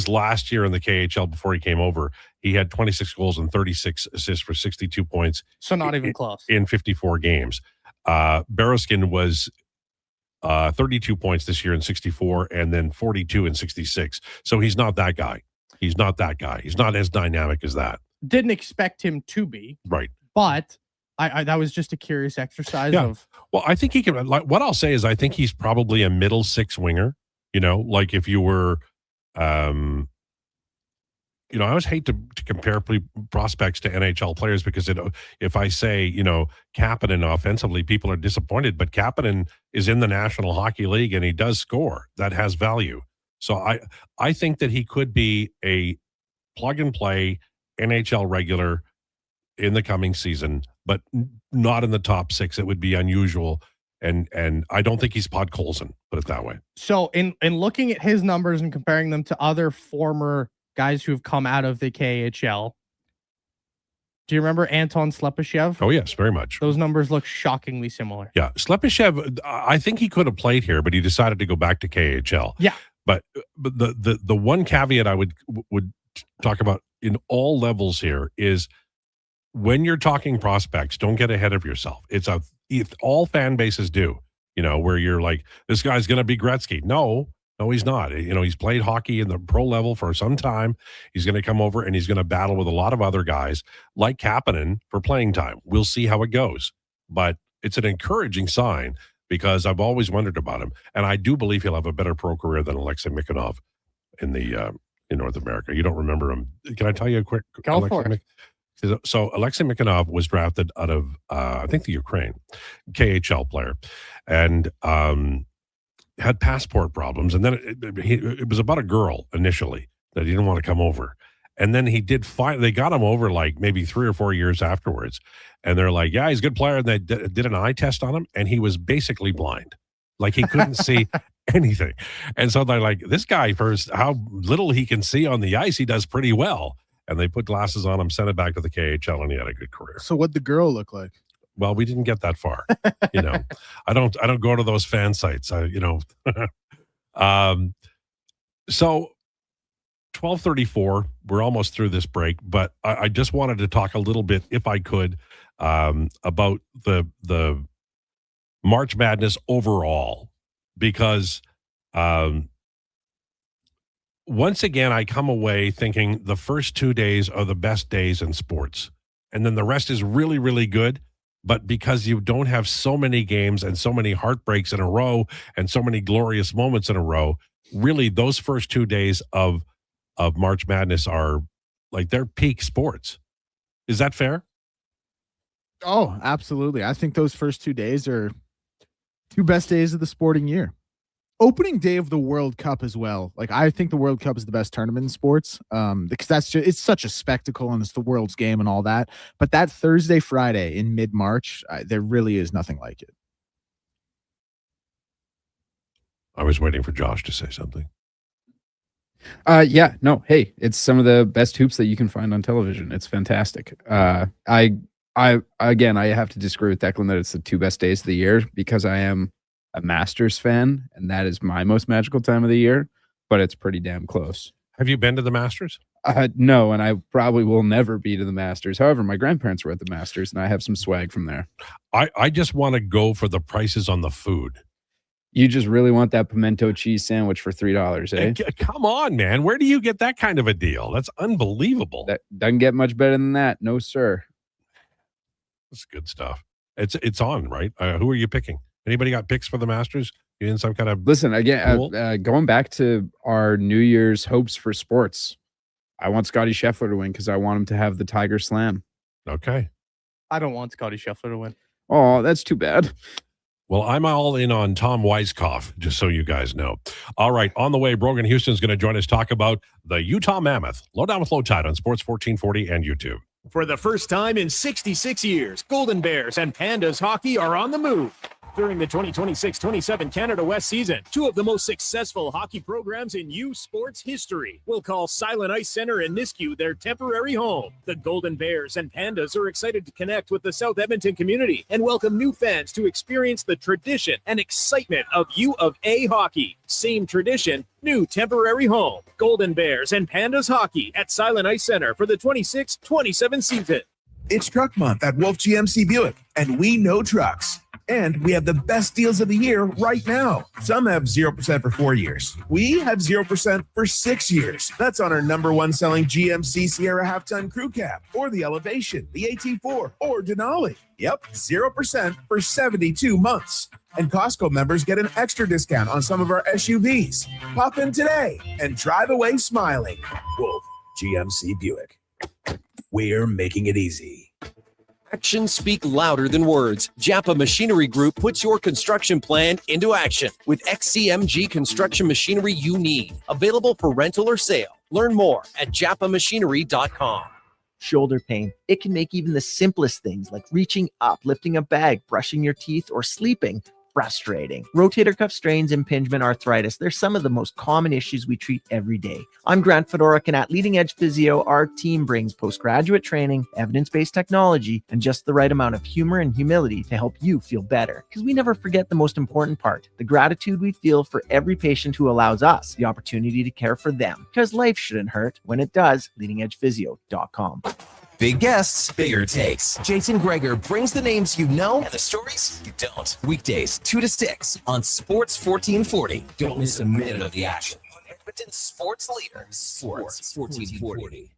last year in the KHL before he came over. He had 26 goals and 36 assists for 62 points. So not even close. In 54 games. Berezkin was 32 points this year in 64 and then 42 in 66. So he's not that guy. He's not that guy. He's not as dynamic as that. Didn't expect him to be. Right. But I that was just a curious exercise of. Well, I think he can. Like, what I'll say is I think he's probably a middle 6 winger. You know, like if you were you know, I always hate to compare prospects to NHL players because if I say, you know, Kapanen offensively, people are disappointed, but Kapanen is in the National Hockey League and he does score. That has value. So I think that he could be a plug and play NHL regular in the coming season, but not in the top 6. It would be unusual. And I don't think he's Podkolzin, put it that way. So in looking at his numbers and comparing them to other former guys who have come out of the KHL, do you remember Anton Slepyshev? Oh, yes, very much. Those numbers look shockingly similar. Yeah, Slepyshev, I think he could have played here, but he decided to go back to KHL. Yeah. But the one caveat I would talk about in all levels here is when you're talking prospects, don't get ahead of yourself. If all fan bases do, you know, where you're like, this guy's going to be Gretzky. No, he's not. You know, he's played hockey in the pro level for some time. He's going to come over and he's going to battle with a lot of other guys like Kapanen for playing time. We'll see how it goes. But it's an encouraging sign because I've always wondered about him. And I do believe he'll have a better pro career than Alexei Mikhanov in North America. You don't remember him. Can I tell you a quick? Go for it. So Alexei Mikhanov was drafted out of, I think, the Ukraine, KHL player, and had passport problems. And then it was about a girl initially that he didn't want to come over. And then he did fine. They got him over like maybe 3 or 4 years afterwards. And they're like, yeah, he's a good player. And they did an eye test on him, and he was basically blind. Like he couldn't see anything. And so they're like, this guy, for how little he can see on the ice, he does pretty well. And they put glasses on him, sent it back to the KHL, and he had a good career. So what'd the girl look like? Well, we didn't get that far. You know, I don't go to those fan sites. So 12:34, we're almost through this break, but I just wanted to talk a little bit, if I could, about the March Madness overall, because once again, I come away thinking the first 2 days are the best days in sports. And then the rest is really, really good. But because you don't have so many games and so many heartbreaks in a row and so many glorious moments in a row, really those first 2 days of March Madness are like they're peak sports. Is that fair? Oh, absolutely. I think those first 2 days are 2 best days of the sporting year. Opening day of the World Cup as well. Like, I think the World Cup is the best tournament in sports because it's such a spectacle and it's the world's game and all that. But that Thursday, Friday in mid-March, there really is nothing like it. I was waiting for Josh to say something. Yeah, no, hey, it's some of the best hoops that you can find on television. It's fantastic. I have to disagree with Declan that it's the 2 best days of the year because I am a Masters fan, and that is my most magical time of the year, but it's pretty damn close. Have you been to the Masters? No, and I probably will never be to the Masters. However, my grandparents were at the Masters, and I have some swag from there. I just want to go for the prices on the food. You just really want that pimento cheese sandwich for $3, eh? Come on, man. Where do you get that kind of a deal? That's unbelievable. That doesn't get much better than that. No, sir. That's good stuff. It's on, right? Who are you picking? Anybody got picks for the Masters? You in some kind of listen again? Going back to our New Year's hopes for sports, I want Scotty Scheffler to win because I want him to have the Tiger Slam. Okay. I don't want Scotty Scheffler to win. Oh, that's too bad. Well, I'm all in on Tom Weiskopf, just so you guys know. All right, on the way, Brogan Houston's going to join us, talk about the Utah Mammoth. Lowdown with Lowetide on Sports 1440 and YouTube. For the first time in 66 years, Golden Bears and Pandas hockey are on the move. During the 2026-27 Canada West season, two of the most successful hockey programs in U Sports history will call Silent Ice Center in Nisku their temporary home. The Golden Bears and Pandas are excited to connect with the South Edmonton community and welcome new fans to experience the tradition and excitement of U of A hockey. Same tradition, new temporary home. Golden Bears and Pandas hockey at Silent Ice Center for the 26-27 season. It's Truck Month at Wolf GMC Buick, and we know trucks. And we have the best deals of the year right now. Some have 0% for 4 years. We have 0% for 6 years. That's on our number one selling GMC Sierra half-ton crew cab, or the Elevation, the AT4, or Denali. Yep, 0% for 72 months. And Costco members get an extra discount on some of our SUVs. Pop in today and drive away smiling. Wolf GMC Buick. We're making it easy. Actions speak louder than words. Japa Machinery Group puts your construction plan into action with XCMG construction machinery you need. Available for rental or sale. Learn more at japamachinery.com. Shoulder pain. It can make even the simplest things like reaching up, lifting a bag, brushing your teeth, or sleeping frustrating. Rotator cuff strains, impingement, arthritis, they're some of the most common issues we treat every day. I'm Grant Fedorak, and at Leading Edge Physio, our team brings postgraduate training, evidence-based technology, and just the right amount of humor and humility to help you feel better. Because we never forget the most important part, the gratitude we feel for every patient who allows us the opportunity to care for them. Because life shouldn't hurt. When it does, leadingedgephysio.com. Big guests, bigger takes. Jason Gregor brings the names you know and the stories you don't. Weekdays, 2 to 6 on Sports 1440. Don't miss a minute of the action. Edmonton sports leader, Sports 1440.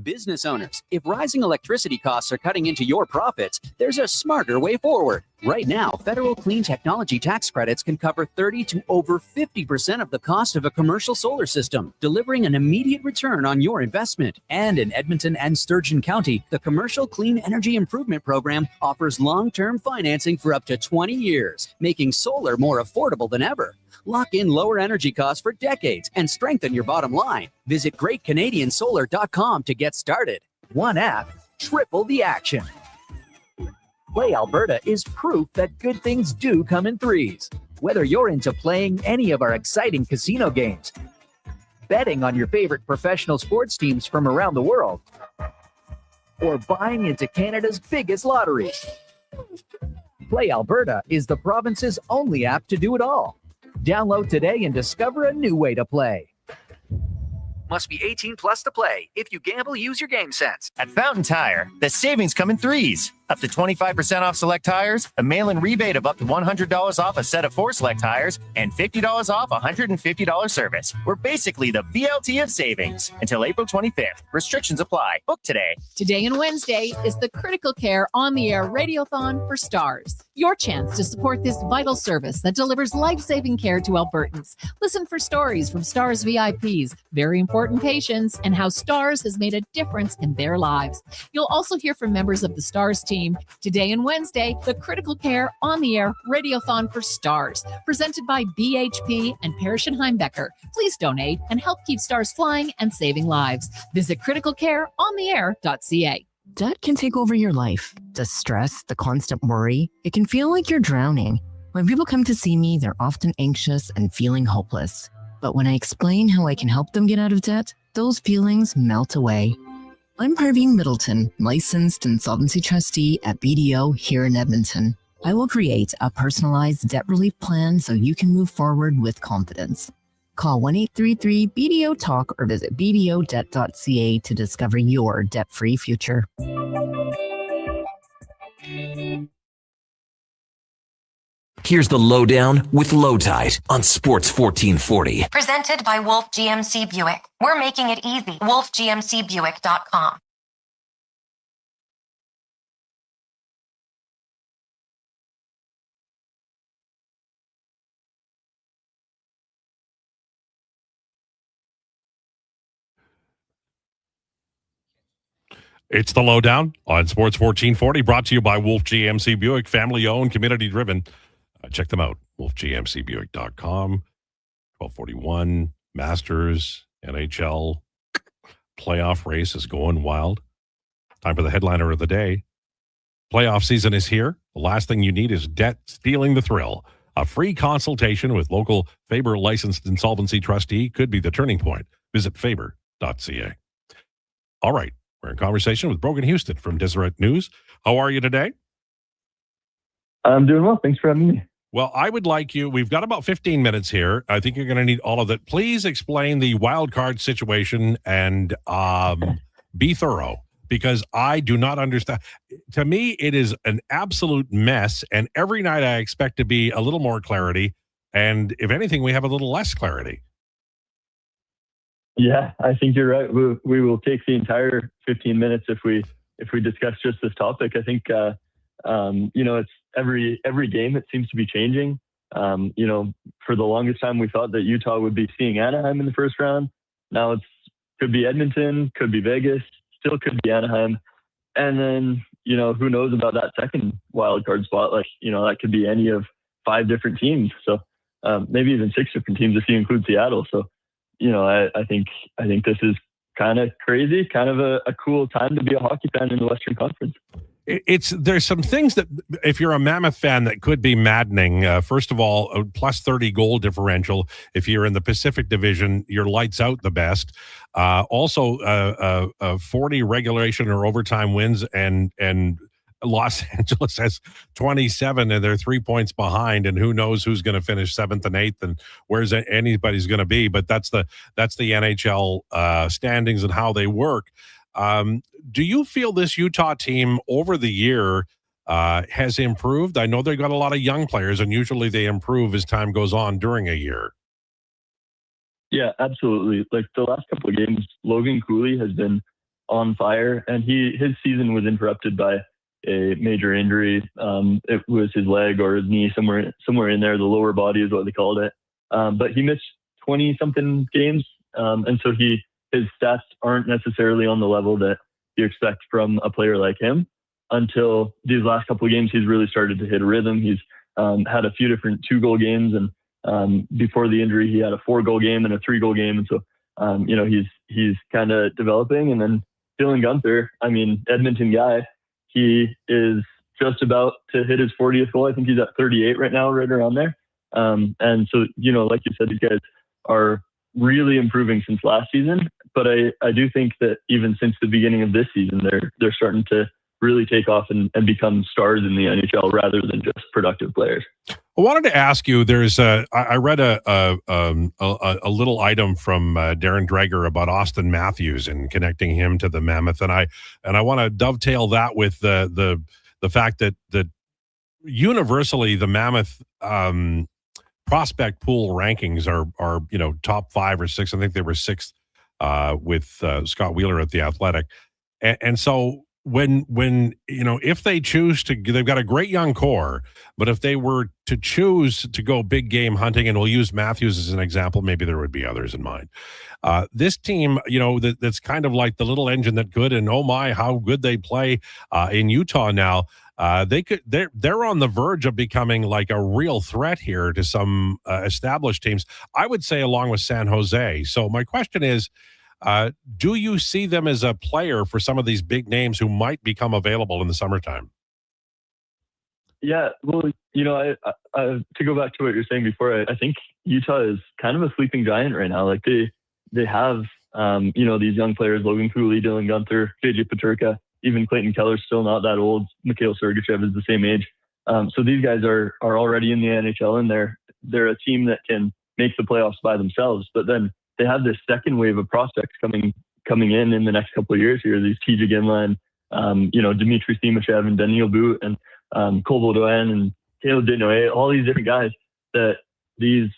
Business owners, if rising electricity costs are cutting into your profits, there's a smarter way forward. Right now, federal clean technology tax credits can cover 30 to over 50% of the cost of a commercial solar system, delivering an immediate return on your investment. And in Edmonton and Sturgeon County, the Commercial Clean Energy Improvement Program offers long-term financing for up to 20 years, making solar more affordable than ever. Lock in lower energy costs for decades and strengthen your bottom line. Visit GreatCanadianSolar.com to get started. One app, triple the action. Play Alberta is proof that good things do come in threes. Whether you're into playing any of our exciting casino games, betting on your favorite professional sports teams from around the world, or buying into Canada's biggest lotteries, Play Alberta is the province's only app to do it all. Download today and discover a new way to play. Must be 18 plus to play. If you gamble, use your game sense. At Fountain Tire, the savings come in threes. Up to 25% off select tires, a mail-in rebate of up to $100 off a set of 4 select tires, and $50 off a $150 service. We're basically the BLT of savings until April 25th. Restrictions apply. Book today. Today and Wednesday is the Critical Care On the Air Radiothon for Stars. Your chance to support this vital service that delivers life-saving care to Albertans. Listen for stories from Stars VIPs, very important patients, and how Stars has made a difference in their lives. You'll also hear from members of the Stars team. Today and Wednesday, the Critical Care On the Air Radiothon for Stars, presented by BHP and Parrish and Heimbecker. Please donate and help keep stars flying and saving lives. Visit criticalcareontheair.ca. Debt can take over your life. The stress, the constant worry, it can feel like you're drowning. When people come to see me, they're often anxious and feeling hopeless. But when I explain how I can help them get out of debt, those feelings melt away. I'm Parveen Middleton, licensed insolvency trustee at BDO here in Edmonton. I will create a personalized debt relief plan so you can move forward with confidence. Call 1-833-BDO-TALK or visit bdodebt.ca to discover your debt-free future. Here's the Lowdown with Lowetide on Sports 1440. Presented by Wolf GMC Buick. We're making it easy. WolfGMCBuick.com. It's the Lowdown on Sports 1440, brought to you by Wolf GMC Buick, family-owned, community-driven. Check them out, wolfgmcbuick.com. 1241, Masters, NHL, playoff race is going wild. Time for the headliner of the day. Playoff season is here. The last thing you need is debt stealing the thrill. A free consultation with local Faber licensed insolvency trustee could be the turning point. Visit faber.ca. All right. We're in conversation with Brogan Houston from Deseret News. How are you today? I'm doing well. Thanks for having me. Well, I would like you, we've got about 15 minutes here. I think you're going to need all of it. Please explain the wild card situation and be thorough, because I do not understand. To me, it is an absolute mess, and every night I expect to be a little more clarity, and if anything, we have a little less clarity. Yeah, I think you're right. We will take the entire 15 minutes if we discuss just this topic. I think it's every game it seems to be changing. For the longest time we thought that Utah would be seeing Anaheim in the first round. Now could be Edmonton, could be Vegas, still could be Anaheim, and then who knows about that second wild card spot? That could be any of 5 different teams. So maybe even 6 different teams if you include Seattle. So. I think this is kind of crazy, kind of a cool time to be a hockey fan in the Western Conference. There's some things that, if you're a Mammoth fan, that could be maddening. First of all, a plus 30 goal differential. If you're in the Pacific Division, you're lights out the best. Also, 40 regulation or overtime wins, and Los Angeles has 27 and they're 3 points behind, and who knows who's going to finish 7th and 8th and where's anybody's going to be. But that's the NHL standings and how they work. Do you feel this Utah team over the year has improved? I know they've got a lot of young players, and usually they improve as time goes on during a year. Yeah, absolutely. Like the last couple of games, Logan Cooley has been on fire, and his season was interrupted by a major injury. It was his leg or his knee, somewhere in there. The lower body is what they called it. But he missed 20 something games. And so his stats aren't necessarily on the level that you expect from a player like him. Until these last couple of games, he's really started to hit a rhythm. He's had a few different 2-goal games, and before the injury, he had a 4-goal game and a 3-goal game. And so, he's kind of developing. And then Dylan Guenther, Edmonton guy, he is just about to hit his 40th goal. I think he's at 38 right now, right around there. And so, like you said, these guys are really improving since last season. But I do think that even since the beginning of this season, they're starting to really take off and become stars in the NHL rather than just productive players. I wanted to ask you, I read a little item from Darren Dreger about Austin Matthews and connecting him to the Mammoth. And I want to dovetail that with the fact that universally the Mammoth prospect pool rankings are top 5 or 6. I think they were 6th with Scott Wheeler at the Athletic. And so when if they choose to, they've got a great young core, but if they were to choose to go big game hunting, and we'll use Matthews as an example, maybe there would be others in mind. This team, that's kind of like the little engine that could, and oh my, how good they play in Utah now. They're on the verge of becoming like a real threat here to some established teams, I would say, along with San Jose. So my question is, do you see them as a player for some of these big names who might become available in the summertime? Yeah, well, I to go back to what you're saying before, I think Utah is kind of a sleeping giant right now. Like they have, these young players, Logan Cooley, Dylan Guenther, JJ Peterka, even Clayton Keller's still not that old. Mikhail Sergachev is the same age. So these guys are already in the NHL, and they're a team that can make the playoffs by themselves. But then they have this second wave of prospects coming in the next couple of years here. These TJ Ginland, Dmitry Simachev and Daniil Boot and Cole Baudouin and Caleb Desnoyers, all these different guys that these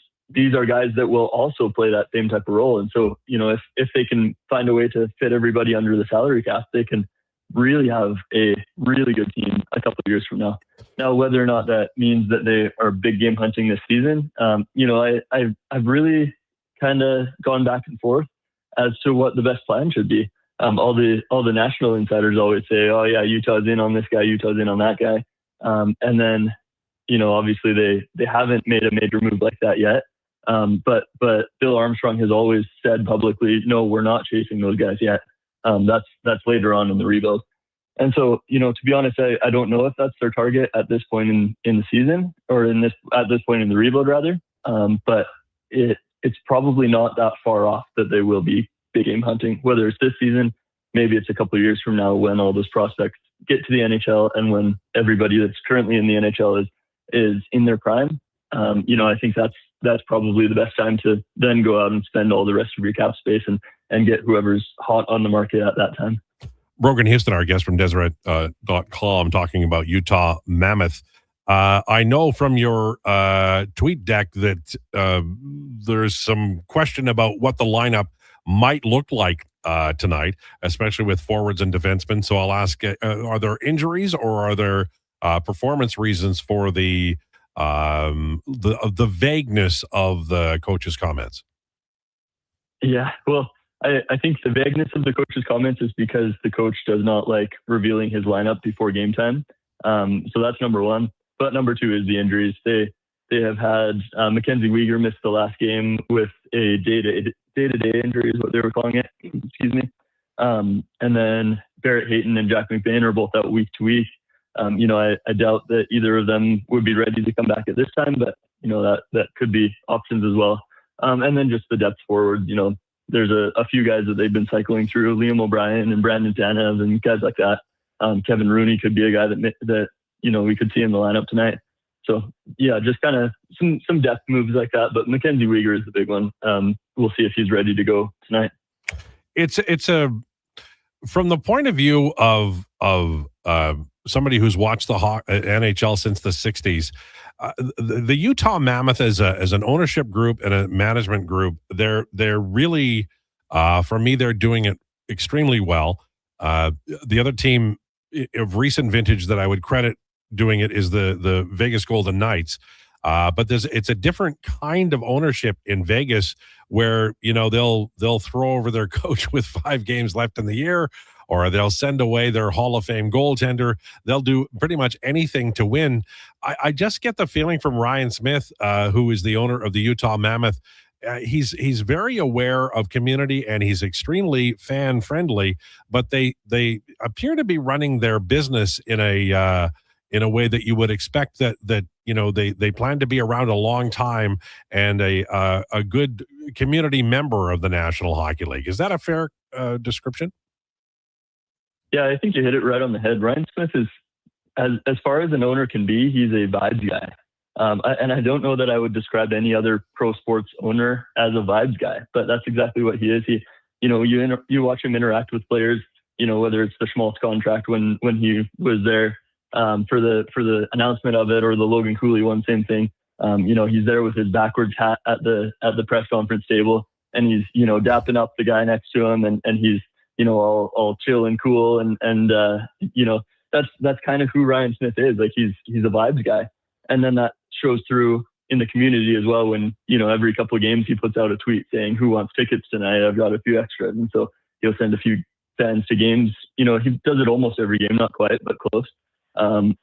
are guys that will also play that same type of role. And so, if they can find a way to fit everybody under the salary cap, they can really have a really good team a couple of years from now. Now, whether or not that means that they are big game hunting this season, I've really kind of gone back and forth as to what the best plan should be. All the national insiders always say, oh yeah, Utah's in on this guy, Utah's in on that guy. And then, obviously they haven't made a major move like that yet. But Bill Armstrong has always said publicly, no, we're not chasing those guys yet. That's later on in the rebuild. And so, to be honest, I don't know if that's their target at this point in the season, or at this point in the rebuild rather. But it's probably not that far off that they will be big game hunting, whether it's this season, maybe it's a couple of years from now when all those prospects get to the NHL and when everybody that's currently in the NHL is in their prime. I think that's probably the best time to then go out and spend all the rest of your cap space and get whoever's hot on the market at that time. Brogan Houston, our guest from Deseret.com, talking about Utah Mammoth. I know from your tweet deck that there's some question about what the lineup might look like tonight, especially with forwards and defensemen. So I'll ask, are there injuries or are there performance reasons for the vagueness of the coach's comments? Yeah, well, I think the vagueness of the coach's comments is because the coach does not like revealing his lineup before game time. So that's number one. But number two is the injuries. They have had Mackenzie Weegar miss the last game with a day-to-day injury is what they were calling it. Excuse me. And then Barrett Hayton and Jack McBain are both out week to week. I doubt that either of them would be ready to come back at this time, but that could be options as well. And then just the depth forward, there's a few guys that they've been cycling through, Liam O'Brien and Brandon Tanev and guys like that. Kevin Rooney could be a guy that we could see in the lineup tonight. So yeah, just kind of some depth moves like that. But Mackenzie Weegar is the big one. We'll see if he's ready to go tonight. It's from the point of view of somebody who's watched the NHL since the 60s. The Utah Mammoth as an ownership group and a management group, they're really, for me, they're doing it extremely well. The other team of recent vintage that I would credit doing it is the Vegas Golden Knights. But it's a different kind of ownership in Vegas where, they'll throw over their coach with 5 games left in the year, or they'll send away their Hall of Fame goaltender. They'll do pretty much anything to win. I just get the feeling from Ryan Smith, who is the owner of the Utah Mammoth, he's very aware of community and he's extremely fan friendly, but they appear to be running their business in a way that you would expect that they plan to be around a long time and a good community member of the National Hockey League. Is that a fair description? Yeah, I think you hit it right on the head. Ryan Smith is, as far as an owner can be, he's a vibes guy. And I don't know that I would describe any other pro sports owner as a vibes guy, but that's exactly what he is. He, you watch him interact with players, whether it's the Schmaltz contract when he was there for the announcement of it, or the Logan Cooley one, same thing. He's there with his backwards hat at the press conference table, and he's, dapping up the guy next to him, and he's, all chill and cool. And that's kind of who Ryan Smith is. Like he's a vibes guy. And then that shows through in the community as well. When, every couple of games he puts out a tweet saying, who wants tickets tonight? I've got a few extras. And so he'll send a few fans to games. He does it almost every game, not quite, but close. And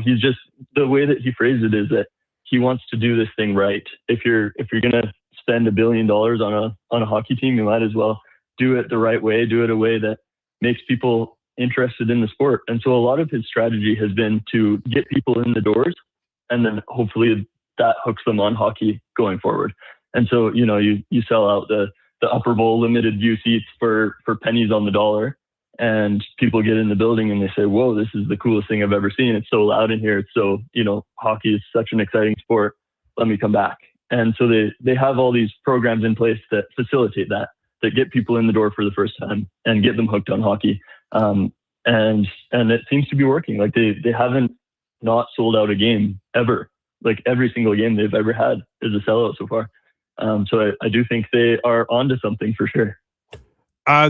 he's just, the way that he phrased it is that he wants to do this thing right. If you're going to spend $1 billion on a hockey team, you might as well do it the right way, do it a way that makes people interested in the sport. And so a lot of his strategy has been to get people in the doors, and then hopefully that hooks them on hockey going forward. And so, you sell out the upper bowl limited view seats for pennies on the dollar, and people get in the building and they say, whoa, this is the coolest thing I've ever seen. It's so loud in here. It's so, hockey is such an exciting sport. Let me come back. And so they have all these programs in place that facilitate that get people in the door for the first time and get them hooked on hockey. And it seems to be working. Like they haven't not sold out a game ever. Like every single game they've ever had is a sellout so far. So I do think they are onto something for sure.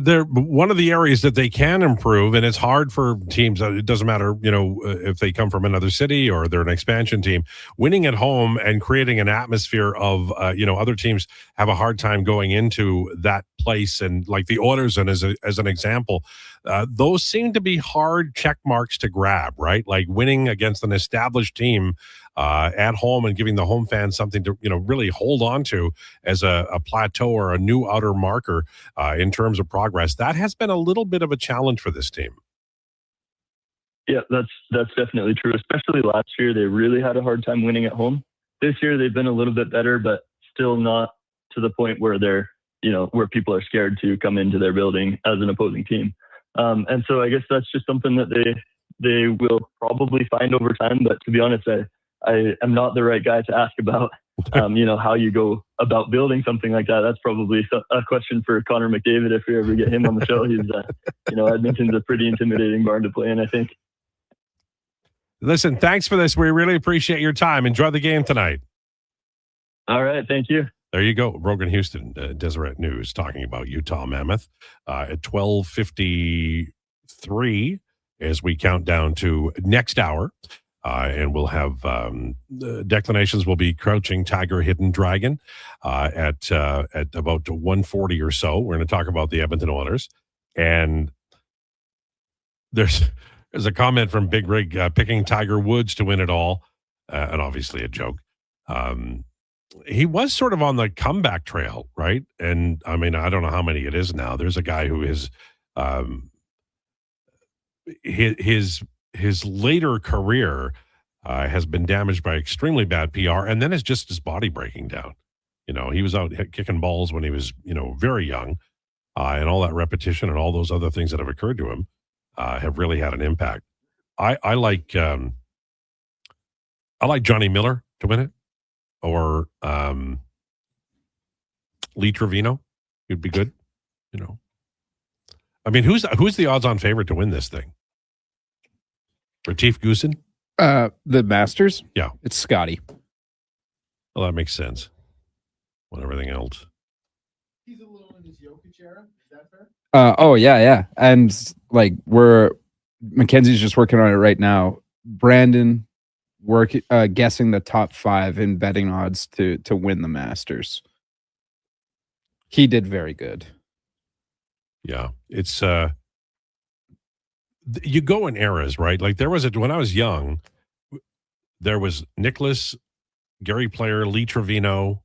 They're one of the areas that they can improve, and it's hard for teams. It doesn't matter, if they come from another city or they're an expansion team. Winning at home and creating an atmosphere of, other teams have a hard time going into that place. And like the Oilers, and as an example, those seem to be hard check marks to grab, right? Like winning against an established team at home and giving the home fans something to really hold on to as a plateau or a new outer marker in terms of progress. That has been a little bit of a challenge for this team. Yeah, that's definitely true. Especially last year, they really had a hard time winning at home. This year, they've been a little bit better, but still not to the point where they're where people are scared to come into their building as an opposing team. And so I guess that's just something that they will probably find over time. But to be honest, I am not the right guy to ask about, how you go about building something like that. That's probably a question for Connor McDavid if we ever get him on the show. He's, Edmonton's a pretty intimidating barn to play in, I think. Listen, thanks for this. We really appreciate your time. Enjoy the game tonight. All right. Thank you. There you go. Rogan Houston, Deseret News, talking about Utah Mammoth at 12:53 as we count down to next hour. And we'll have declinations will be Crouching Tiger, Hidden Dragon at about 1:40 or so. We're going to talk about the Edmonton Oilers. And there's a comment from Big Rig picking Tiger Woods to win it all. And obviously a joke. He was sort of on the comeback trail, right? And I mean, I don't know how many it is now. There's a guy who is his later career has been damaged by extremely bad PR, and then it's just his body breaking down. He was out kicking balls when he was, very young, and all that repetition and all those other things that have occurred to him have really had an impact. I like Johnny Miller to win it, or Lee Trevino. He'd be good. I mean, who's the odds-on favorite to win this thing? Retief Goosen? The Masters? Yeah. It's Scotty. Well, that makes sense. When everything else. He's a little in his Jokic era. Is that fair? Oh, yeah. And Mackenzie's just working on it right now. Brandon guessing the top 5 in betting odds to win the Masters. He did very good. Yeah. It's you go in eras, right? Like there was when I was young, there was Nicholas, Gary Player, Lee Trevino.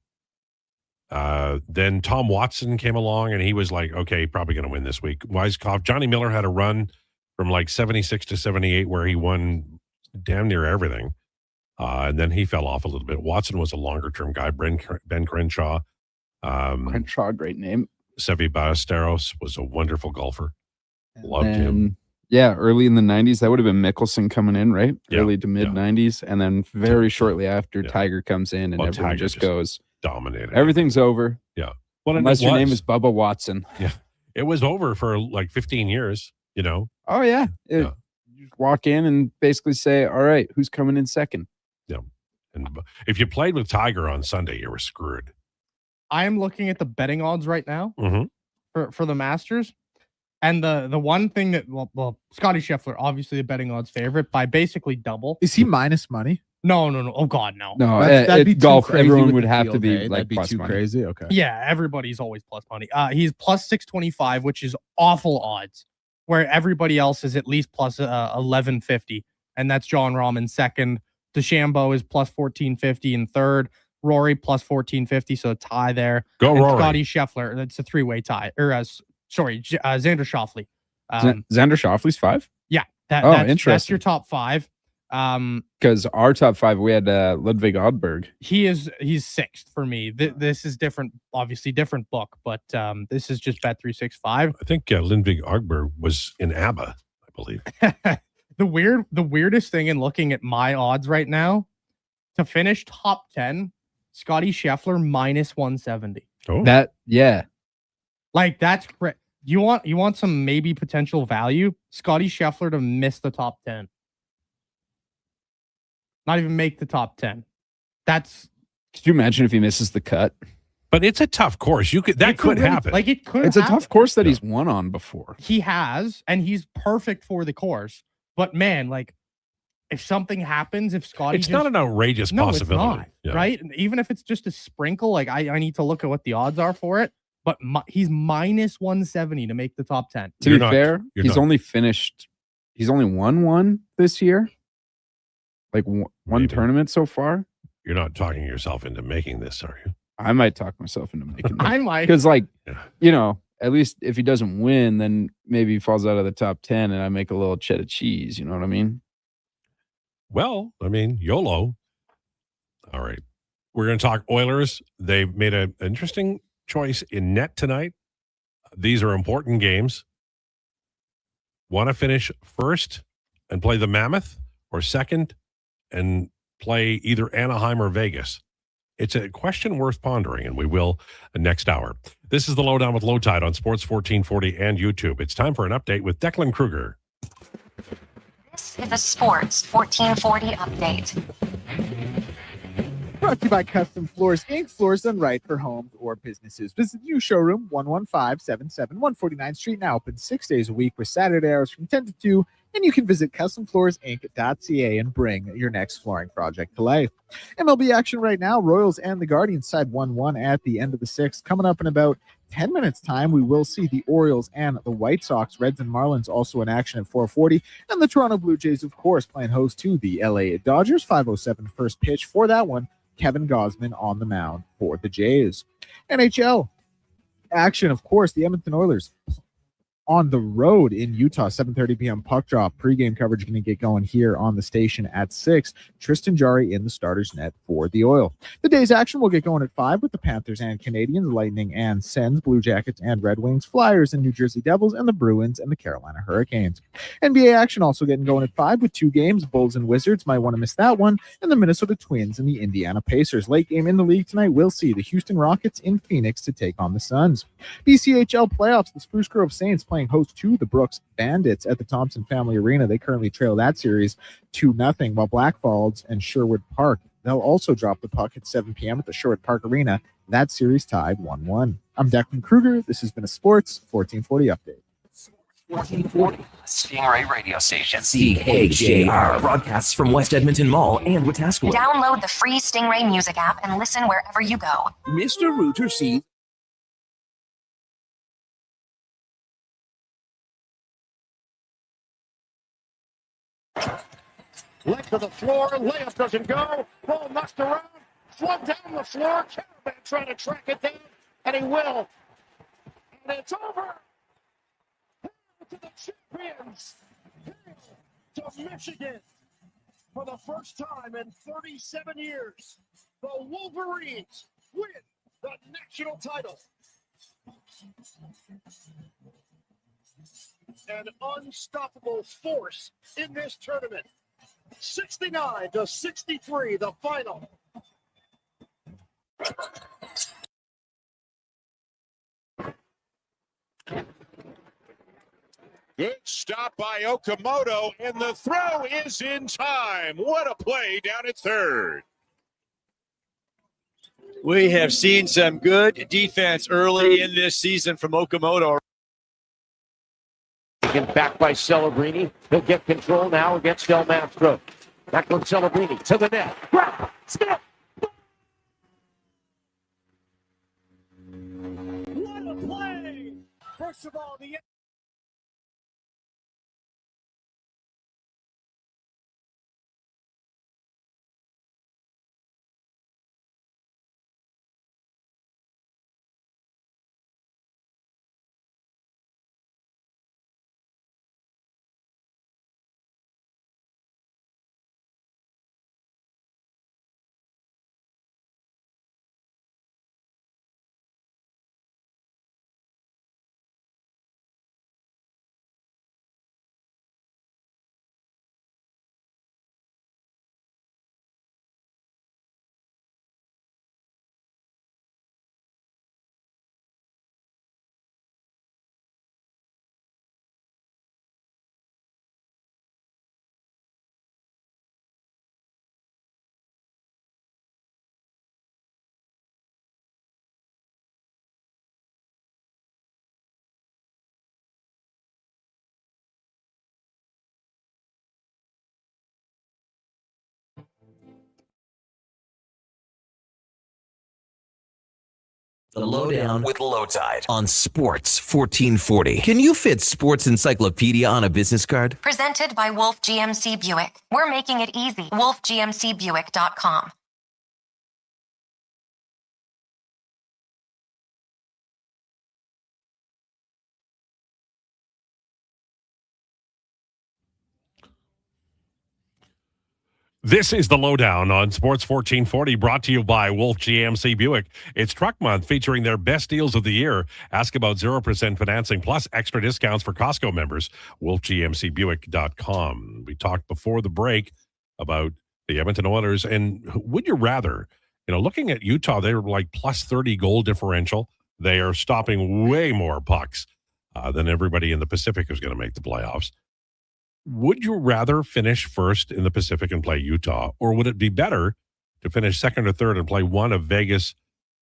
Then Tom Watson came along and he was like, okay, probably going to win this week. Weiskopf. Johnny Miller had a run from like 76 to 78 where he won damn near everything. And then he fell off a little bit. Watson was a longer term guy. Ben Crenshaw. Crenshaw, great name. Seve Ballesteros was a wonderful golfer. Loved him. Yeah, early in the 90s, that would have been Mickelson coming in, right? Yeah, early to mid 90s. And then very shortly after, Tiger comes in and everyone Tiger just goes, dominated. Everything's over. Yeah. Well, unless your name is Bubba Watson. Yeah. It was over for like 15 years, Oh, yeah. You just walk in and basically say, all right, who's coming in second? Yeah. And if you played with Tiger on Sunday, you were screwed. I am looking at the betting odds right now Mm-hmm. for the Masters. And the one thing that, well, Scotty Scheffler, obviously the betting odds favorite by basically double. Is he minus money? No. Oh, God, no. No, that'd be golf. Everyone would have to be That'd like be plus too money. crazy. Okay. Yeah, everybody's always plus money. He's plus 625, which is awful odds, where everybody else is at least plus 1150. And that's John Rahm in second. DeChambeau is plus 1450 in third. Rory plus 1450, so a tie there. Go and Rory. Scotty Scheffler, that's a three-way tie. Or Xander Schauffele. Xander Schauffele's 5? Yeah, interesting. That's your top 5. Because our top 5, we had Ludwig Oddberg. He's 6th for me. This is different, obviously different book, but this is just Bet365. I think Ludwig Oddberg was in ABBA, I believe. The weirdest thing in looking at my odds right now, to finish top 10, Scotty Scheffler minus 170. Oh, Like that's you want some maybe potential value? Scotty Scheffler to miss the top 10. Not even make the top 10. That's. Could you imagine if he misses the cut? But it's a tough course. That could happen. Like it could. It's a tough course that he's won on before. He has, and he's perfect for the course. But man, like if something happens, if Scotty, it's not an outrageous possibility, it's not, right? Even if it's just a sprinkle, like I need to look at what the odds are for it. But he's minus 170 to make the top 10. To be fair, he's only won one this year. Like one tournament so far. You're not talking yourself into making this, are you? I might talk myself into making it. I might. Because, like, at least if he doesn't win, then maybe he falls out of the top 10 and I make a little cheddar cheese. You know what I mean? Well, I mean, YOLO. All right. We're going to talk Oilers. They made an interesting choice in net tonight. These are important games. Want to finish first and play the Mammoth, or second and play either Anaheim or Vegas? It's a question worth pondering, and we will next hour. This is the Lowdown with Lowetide on Sports 1440 and YouTube. It's time for an update with Declan Krueger. This is a Sports 1440 update. Brought to you by Custom Floors Inc. Floors done right for homes or businesses. Visit the new showroom, 11577 149th Street, now open 6 days a week with Saturday hours from 10 to 2. And you can visit customfloorsinc.ca and bring your next flooring project to life. MLB action right now. Royals and the Guardians side 1-1 at the end of the sixth. Coming up in about 10 minutes time, we will see the Orioles and the White Sox. Reds and Marlins also in action at 4:40. And the Toronto Blue Jays, of course, playing host to the LA Dodgers. 5:07 first pitch for that one. Kevin Gausman on the mound for the Jays. NHL action, of course, the Edmonton Oilers on the road in Utah, 7:30 p.m. puck drop. Pre-game coverage going to get going here on the station at 6. Tristan Jarry in the starter's net for the Oil. The day's action will get going at 5 with the Panthers and Canadiens, Lightning and Sens, Blue Jackets and Red Wings, Flyers and New Jersey Devils, and the Bruins and the Carolina Hurricanes. NBA action also getting going at 5 with 2 games. Bulls and Wizards, might want to miss that one, and the Minnesota Twins and the Indiana Pacers. Late game in the league tonight, we'll see the Houston Rockets in Phoenix to take on the Suns. BCHL playoffs, the Spruce Grove Saints playing host to the Brooks Bandits at the Thompson Family Arena. They currently trail that series 2-0, while Blackfalds and Sherwood Park, they'll also drop the puck at 7 p.m. at the Sherwood Park Arena. That series tied 1-1. I'm Declan Krueger. This has been a Sports 1440 update. 1440 Stingray Radio Station. CKJR broadcasts from West Edmonton Mall and Wetaskiwin. Download the free Stingray music app and listen wherever you go. Mr. Rooter sees. Length of the floor, layup doesn't go. Ball knocked around, flood down the floor. Caravan trying to track it down, and he will. And it's over. Hail to the champions. Hail to Michigan. For the first time in 37 years, the Wolverines win the national title. An unstoppable force in this tournament. 69-63, the final. Good stop by Okamoto, and the throw is in time. What a play down at third. We have seen some good defense early in this season from Okamoto. Taken back by Celebrini. He'll get control now against Del Mastro. Declan Celebrini to the net. Grab, Smith. What a play! First of all, the The Lowdown with Lowetide on Sports 1440. Can you fit Sports Encyclopedia on a business card? Presented by Wolf GMC Buick. We're making it easy. WolfGMCBuick.com. This is the Lowdown on Sports 1440, brought to you by Wolf GMC Buick. It's Truck Month, featuring their best deals of the year. Ask about 0% financing plus extra discounts for Costco members. WolfGMCBuick.com. We talked before the break about the Edmonton Oilers, and would you rather, looking at Utah, they were like plus 30 goal differential. They are stopping way more pucks than everybody in the Pacific who's going to make the playoffs. Would you rather finish first in the Pacific and play Utah, or would it be better to finish second or third and play one of Vegas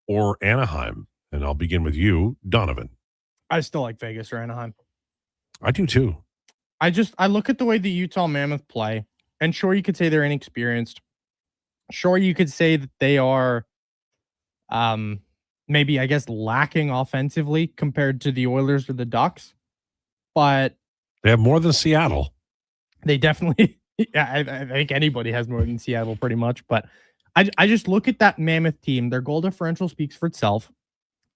or Anaheim? And I'll begin with you, Donovan. I still like Vegas or Anaheim. I do too. I look at the way the Utah Mammoth play, and sure, you could say they're inexperienced. Sure, you could say that they are maybe, I guess, lacking offensively compared to the Oilers or the Ducks. But they have more than Seattle. They definitely, I think anybody has more than Seattle pretty much. But I just look at that Mammoth team. Their goal differential speaks for itself.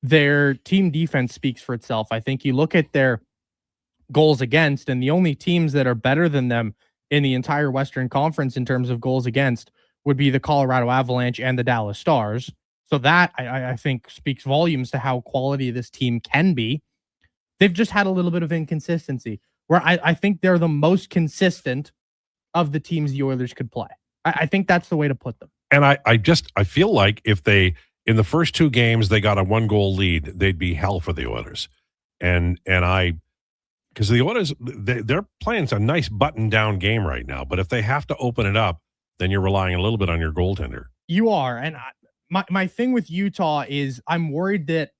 Their team defense speaks for itself. I think you look at their goals against, and the only teams that are better than them in the entire Western Conference in terms of goals against would be the Colorado Avalanche and the Dallas Stars. So that, I think, speaks volumes to how quality this team can be. They've just had a little bit of inconsistency, where I think they're the most consistent of the teams the Oilers could play. I think that's the way to put them. And I feel like if they, in the first two games, they got a 1-goal lead, they'd be hell for the Oilers. Because the Oilers, they're playing a nice button-down game right now. But if they have to open it up, then you're relying a little bit on your goaltender. You are. And my thing with Utah is I'm worried that,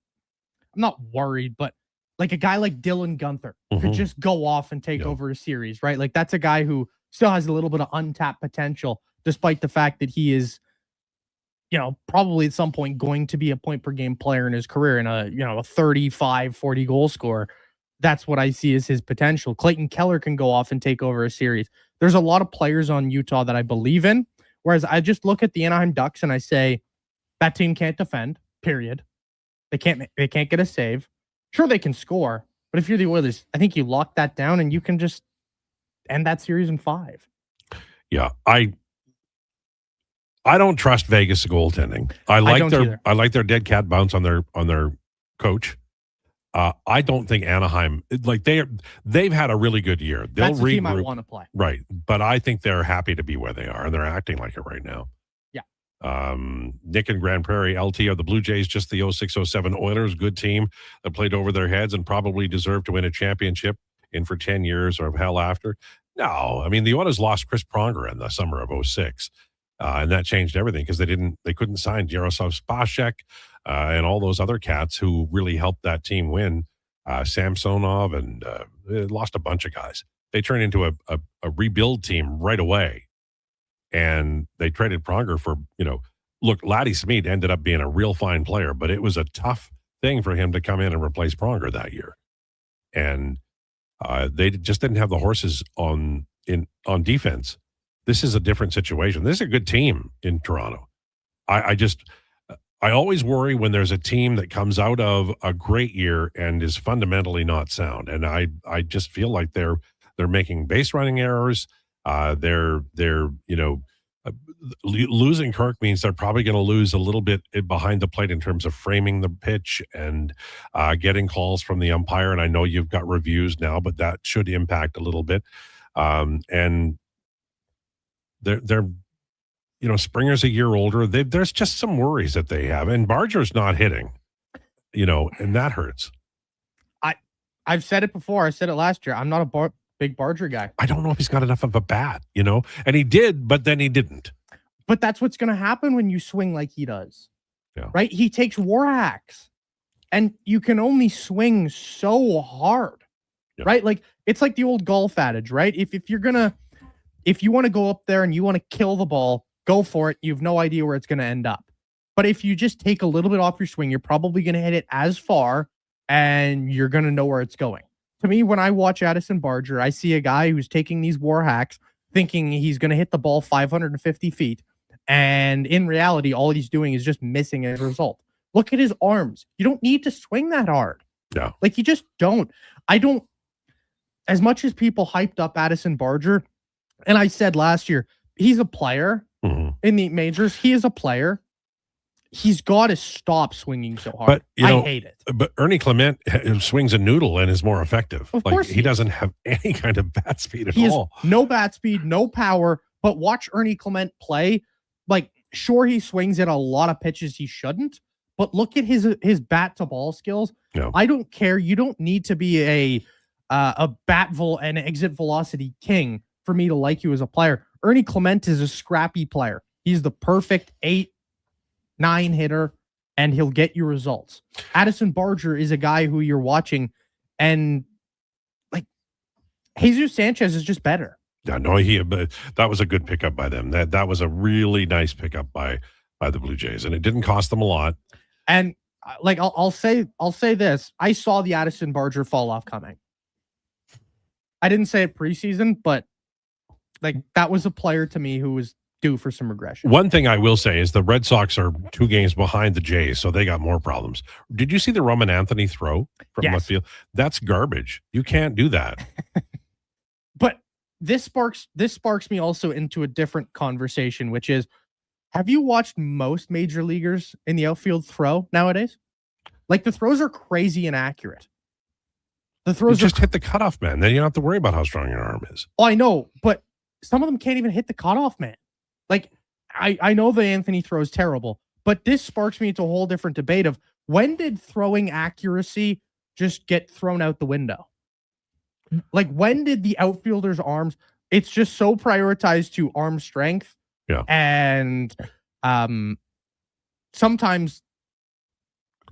I'm not worried, but like a guy like Dylan Guenther could just go off and take over a series, right? Like that's a guy who still has a little bit of untapped potential, despite the fact that he is, probably at some point going to be a point per game player in his career and a 35, 40 goal scorer. That's what I see as his potential. Clayton Keller can go off and take over a series. There's a lot of players on Utah that I believe in, whereas I just look at the Anaheim Ducks and I say, that team can't defend, period. They can't get a save. Sure, they can score, but if you're the Oilers, I think you lock that down and you can just end that series in 5. Yeah, I don't trust Vegas goaltending. I like their dead cat bounce on their coach. I don't think Anaheim, like they've had a really good year. They'll That's the team I want to play. Right, but I think they're happy to be where they are, and they're acting like it right now. Nick and Grand Prairie, LT, are the Blue Jays just the 06-07 Oilers? Good team that played over their heads and probably deserved to win a championship in for 10 years or hell after? No. I mean, the Oilers lost Chris Pronger in the summer of 06, and that changed everything because they couldn't sign Jaroslav Spacek and all those other cats who really helped that team win. Samsonov, and lost a bunch of guys. They turned into a rebuild team right away. And they traded Pronger for, look, Laddie Smead ended up being a real fine player, but it was a tough thing for him to come in and replace Pronger that year. And they just didn't have the horses on defense. This is a different situation. This is a good team in Toronto. I always worry when there's a team that comes out of a great year and is fundamentally not sound. And I just feel like they're making base running errors. Losing Kirk means they're probably going to lose a little bit behind the plate in terms of framing the pitch and getting calls from the umpire. And I know you've got reviews now, but that should impact a little bit. And they're Springer's a year older. There's just some worries that they have, and Barger's not hitting, and that hurts. I've said it before. I said it last year. I'm not a big Barger guy. I don't know if he's got enough of a bat, and he did, but then he didn't. But that's what's going to happen when you swing like he does, right? He takes war hacks, and you can only swing so hard, right? Like it's like the old golf adage, right? If you want to go up there and you want to kill the ball, go for it. You have no idea where it's going to end up. But if you just take a little bit off your swing, you're probably going to hit it as far and you're going to know where it's going. To me, when I watch Addison Barger, I see a guy who's taking these war hacks thinking he's going to hit the ball 550 feet. And in reality, all he's doing is just missing as a result. Look at his arms. You don't need to swing that hard. Yeah. Like, you just don't. As much as people hyped up Addison Barger, and I said last year, he's a player in the majors. He is a player. He's got to stop swinging so hard. But I hate it. But Ernie Clement swings a noodle and is more effective. Of course he doesn't have any kind of bat speed at He has all. no bat speed, no power. But watch Ernie Clement play. Like, sure, he swings at a lot of pitches he shouldn't. But look at his bat to ball skills. Yeah. I don't care. You don't need to be an exit velocity king for me to like you as a player. Ernie Clement is a scrappy player. He's the perfect 8-9 hitter, and he'll get you results. Addison Barger is a guy who you're watching, and like Jesus Sanchez is just better. Yeah, no, but that was a good pickup by them. That was a really nice pickup by the Blue Jays, and it didn't cost them a lot. And like I'll say this: I saw the Addison Barger fall off coming. I didn't say it preseason, but like that was a player to me who was due for some regression. One thing I will say is the Red Sox are 2 games behind the Jays, so they got more problems. Did you see the Roman Anthony throw from left field? That's garbage. You can't do that. But this sparks me also into a different conversation, which is, have you watched most major leaguers in the outfield throw nowadays? Like, the throws are crazy inaccurate. The throws just hit the cutoff man. Then you don't have to worry about how strong your arm is. Oh, I know, but some of them can't even hit the cutoff man. Like, I know the Anthony throw is terrible, but this sparks me into a whole different debate of when did throwing accuracy just get thrown out the window? Like, when did the outfielder's arms, it's just so prioritized to arm strength. Yeah. And sometimes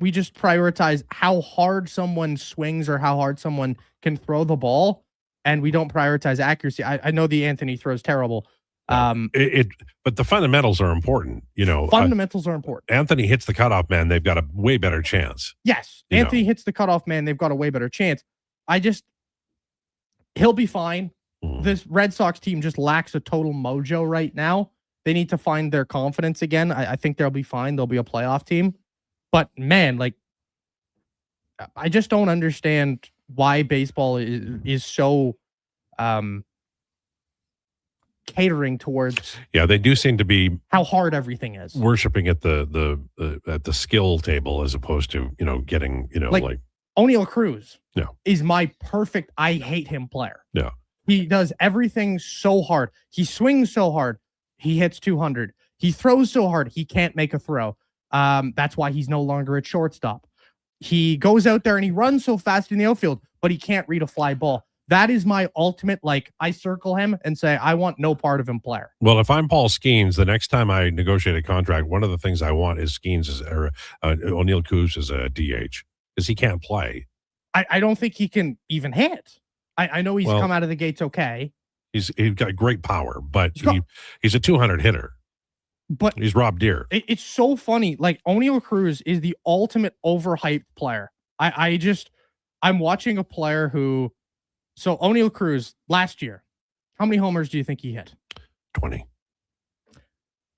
we just prioritize how hard someone swings or how hard someone can throw the ball, and we don't prioritize accuracy. I know the Anthony throw is terrible. But the fundamentals are important. Fundamentals are important. Anthony hits the cutoff man, they've got a way better chance. Yes, Anthony hits the cutoff man, they've got a way better chance. He'll be fine. This Red Sox team just lacks a total mojo right now. They need to find their confidence again. I think they'll be fine. They'll be a playoff team. But man, like, I just don't understand why baseball is so catering towards. Yeah, they do seem to be how hard everything is. Worshiping at the skill table as opposed to getting like O'Neal Cruz. Yeah, is my perfect. I hate him player. Yeah, he does everything so hard. He swings so hard. He hits 200. He throws so hard. He can't make a throw. That's why he's no longer at shortstop. He goes out there and he runs so fast in the outfield, but he can't read a fly ball. That is my ultimate, like, I circle him and say, I want no part of him player. Well, if I'm Paul Skeens, the next time I negotiate a contract, one of the things I want is O'Neal Cruz as a DH, because he can't play. I don't think he can even hit. I know he's come out of the gates okay. He's got great power, but he's a 200 hitter. But he's Rob Deere. It's so funny. Like, O'Neal Cruz is the ultimate overhyped player. I'm watching a player who. So O'Neal Cruz last year, how many homers do you think he hit? 20.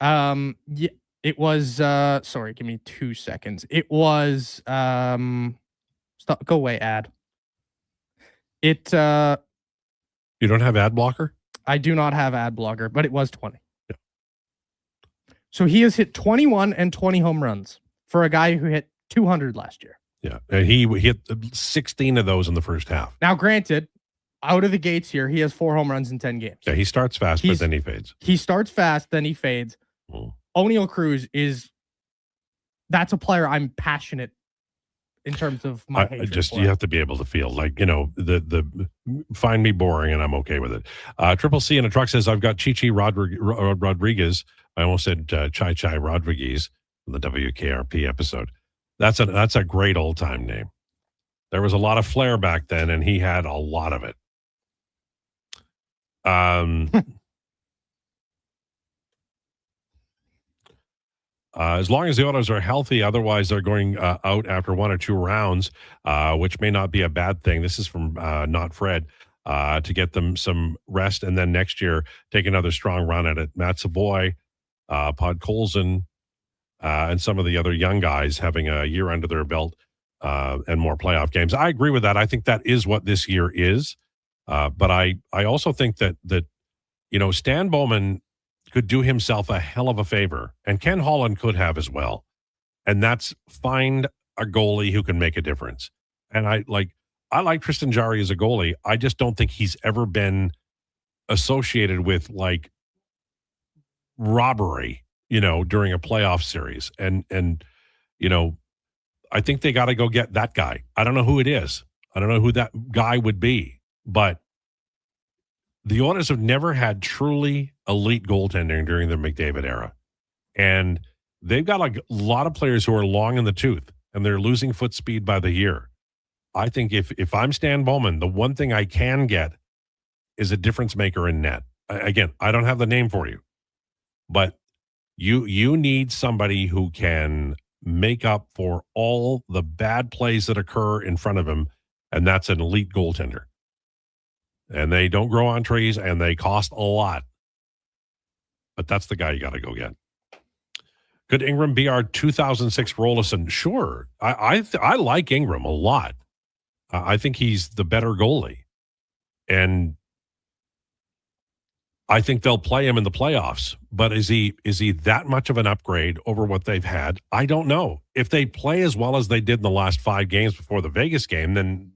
Yeah, it was. Sorry, give me 2 seconds. It was. Stop. Go away, ad. It. You don't have ad blocker? I do not have ad blocker, but it was 20. Yeah. So he has hit 21 and 20 home runs for a guy who hit 200 last year. Yeah, and he hit 16 of those in the first half. Now, granted, out of the gates here, he has 4 home runs in 10 games. Yeah, he starts fast, but then he fades. He starts fast, then he fades. O'Neal Cruz that's a player I'm passionate in terms of my hatred for. You have to be able to feel like, the find me boring and I'm okay with it. Triple C in a truck says, I've got Chichi Rodriguez. I almost said Chai Chai Rodriguez in the WKRP episode. That's a great old time name. There was a lot of flair back then, and he had a lot of it. As long as the Oilers are healthy, otherwise they're going out after 1 or 2 rounds, which may not be a bad thing. This is from Not Fred, to get them some rest, and then next year take another strong run at it. Matt Savoy, Podkolzin, and some of the other young guys having a year under their belt and more playoff games. I agree with that. I think that is what this year is. But I also think that Stan Bowman could do himself a hell of a favor, and Ken Holland could have as well. And that's find a goalie who can make a difference. And I like Tristan Jarry as a goalie. I just don't think he's ever been associated with like robbery, during a playoff series. And I think they got to go get that guy. I don't know who it is. I don't know who that guy would be, but the Oilers have never had truly elite goaltending during the McDavid era. And they've got like a lot of players who are long in the tooth, and they're losing foot speed by the year. I think if I'm Stan Bowman, the one thing I can get is a difference maker in net. Again, I don't have the name for you, but you need somebody who can make up for all the bad plays that occur in front of him, and that's an elite goaltender. And they don't grow on trees, and they cost a lot. But that's the guy you got to go get. Could Ingram be our 2006 Rolison? Sure. I like Ingram a lot. I think he's the better goalie. And I think they'll play him in the playoffs. But is he that much of an upgrade over what they've had? I don't know. If they play as well as they did in the last 5 games before the Vegas game, then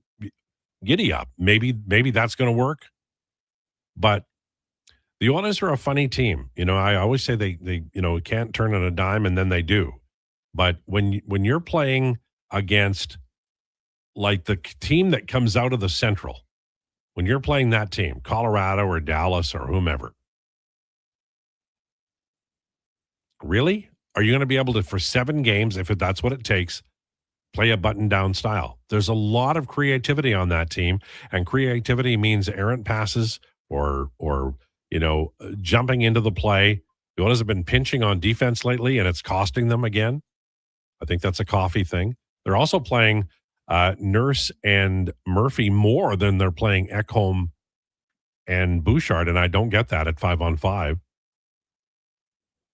giddy up. Maybe that's going to work. But the Oilers are a funny team. I always say they can't turn on a dime, and then they do. But when you're playing against like the team that comes out of the Central, when you're playing that team, Colorado or Dallas or whomever, really? Are you going to be able to, for 7 games, if that's what it takes, play a button-down style? There's a lot of creativity on that team, and creativity means errant passes or jumping into the play. The Oilers have been pinching on defense lately, and it's costing them again. I think that's a coffee thing. They're also playing Nurse and Murphy more than they're playing Ekholm and Bouchard, and I don't get that at 5-on-5.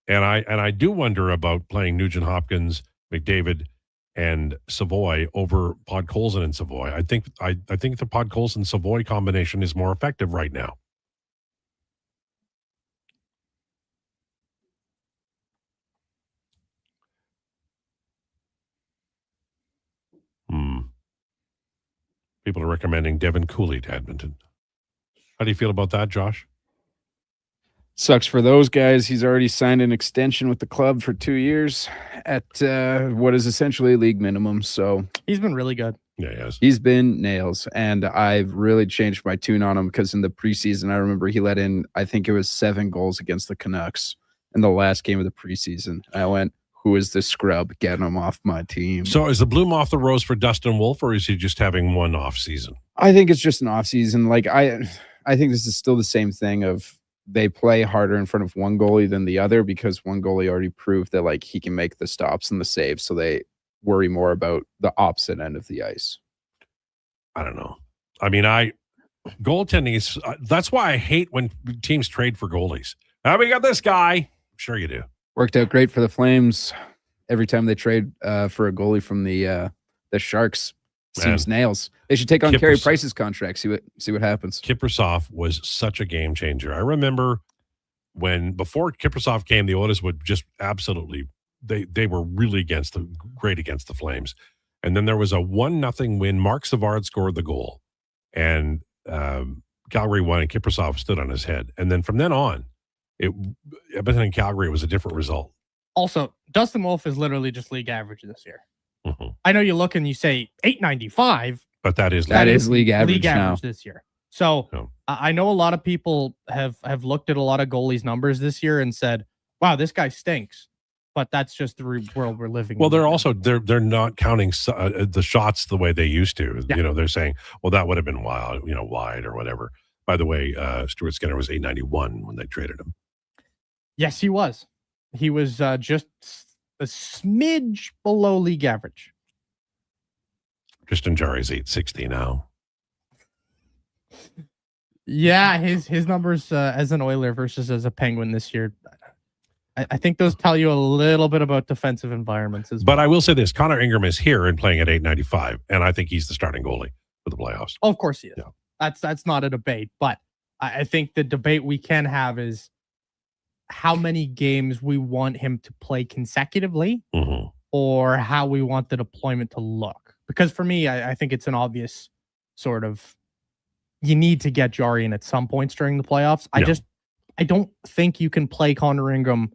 And I do wonder about playing Nugent-Hopkins, McDavid, and Savoy over Podkolzin and Savoy. I think the Podkolzin-Savoy combination is more effective right now. People are recommending Devin Cooley to Edmonton. How do you feel about that, Josh? Sucks for those guys. He's already signed an extension with the club for 2 years at what is essentially league minimum. So he's been really good. Yeah, he has. He's been nails, and I've really changed my tune on him because in the preseason, I remember he let in, I think it was 7 goals against the Canucks in the last game of the preseason. I went, who is this scrub? Getting him off my team. So is the bloom off the rose for Dustin Wolf, or is he just having one off season? I think it's just an off season. Like I think this is still the same thing of they play harder in front of one goalie than the other because one goalie already proved that like he can make the stops and the saves. So they worry more about the opposite end of the ice. I don't know. I mean, goaltending is that's why I hate when teams trade for goalies. We got this guy. Sure you do. Worked out great for the Flames. Every time they trade for a goalie from the Sharks, seems nails. They should take on Carey Price's contract. See what happens. Kiprusoff was such a game changer. I remember before Kiprusoff came, the Oilers would just absolutely they were really great against the Flames. And then there was a 1-0 win. Mark Savard scored the goal, and Calgary won, and Kiprusoff stood on his head. And then from then on, Edmonton and Calgary was a different result. Also, Dustin Wolf is literally just league average this year. Mm-hmm. I know you look and you say 895, but that is league average now. This year. So I know a lot of people have looked at a lot of goalies' numbers this year and said, "Wow, this guy stinks." But that's just the world we're living in. Well, they're not counting the shots the way they used to. Yeah. They're saying, well, that would have been wide or whatever. By the way, Stuart Skinner was 891 when they traded him. Yes, he was. He was just a smidge below league average. Tristan Jarry's 860 now. Yeah, his numbers as an Oiler versus as a Penguin this year, I think those tell you a little bit about defensive environments as well. But I will say this, Connor Ingram is here and playing at 895, and I think he's the starting goalie for the playoffs. Oh, of course he is. Yeah. That's not a debate, but I think the debate we can have is how many games we want him to play consecutively or how we want the deployment to look. Because for me, I think it's an obvious sort of, you need to get Jarry in at some points during the playoffs. I don't think you can play Connor Ingram,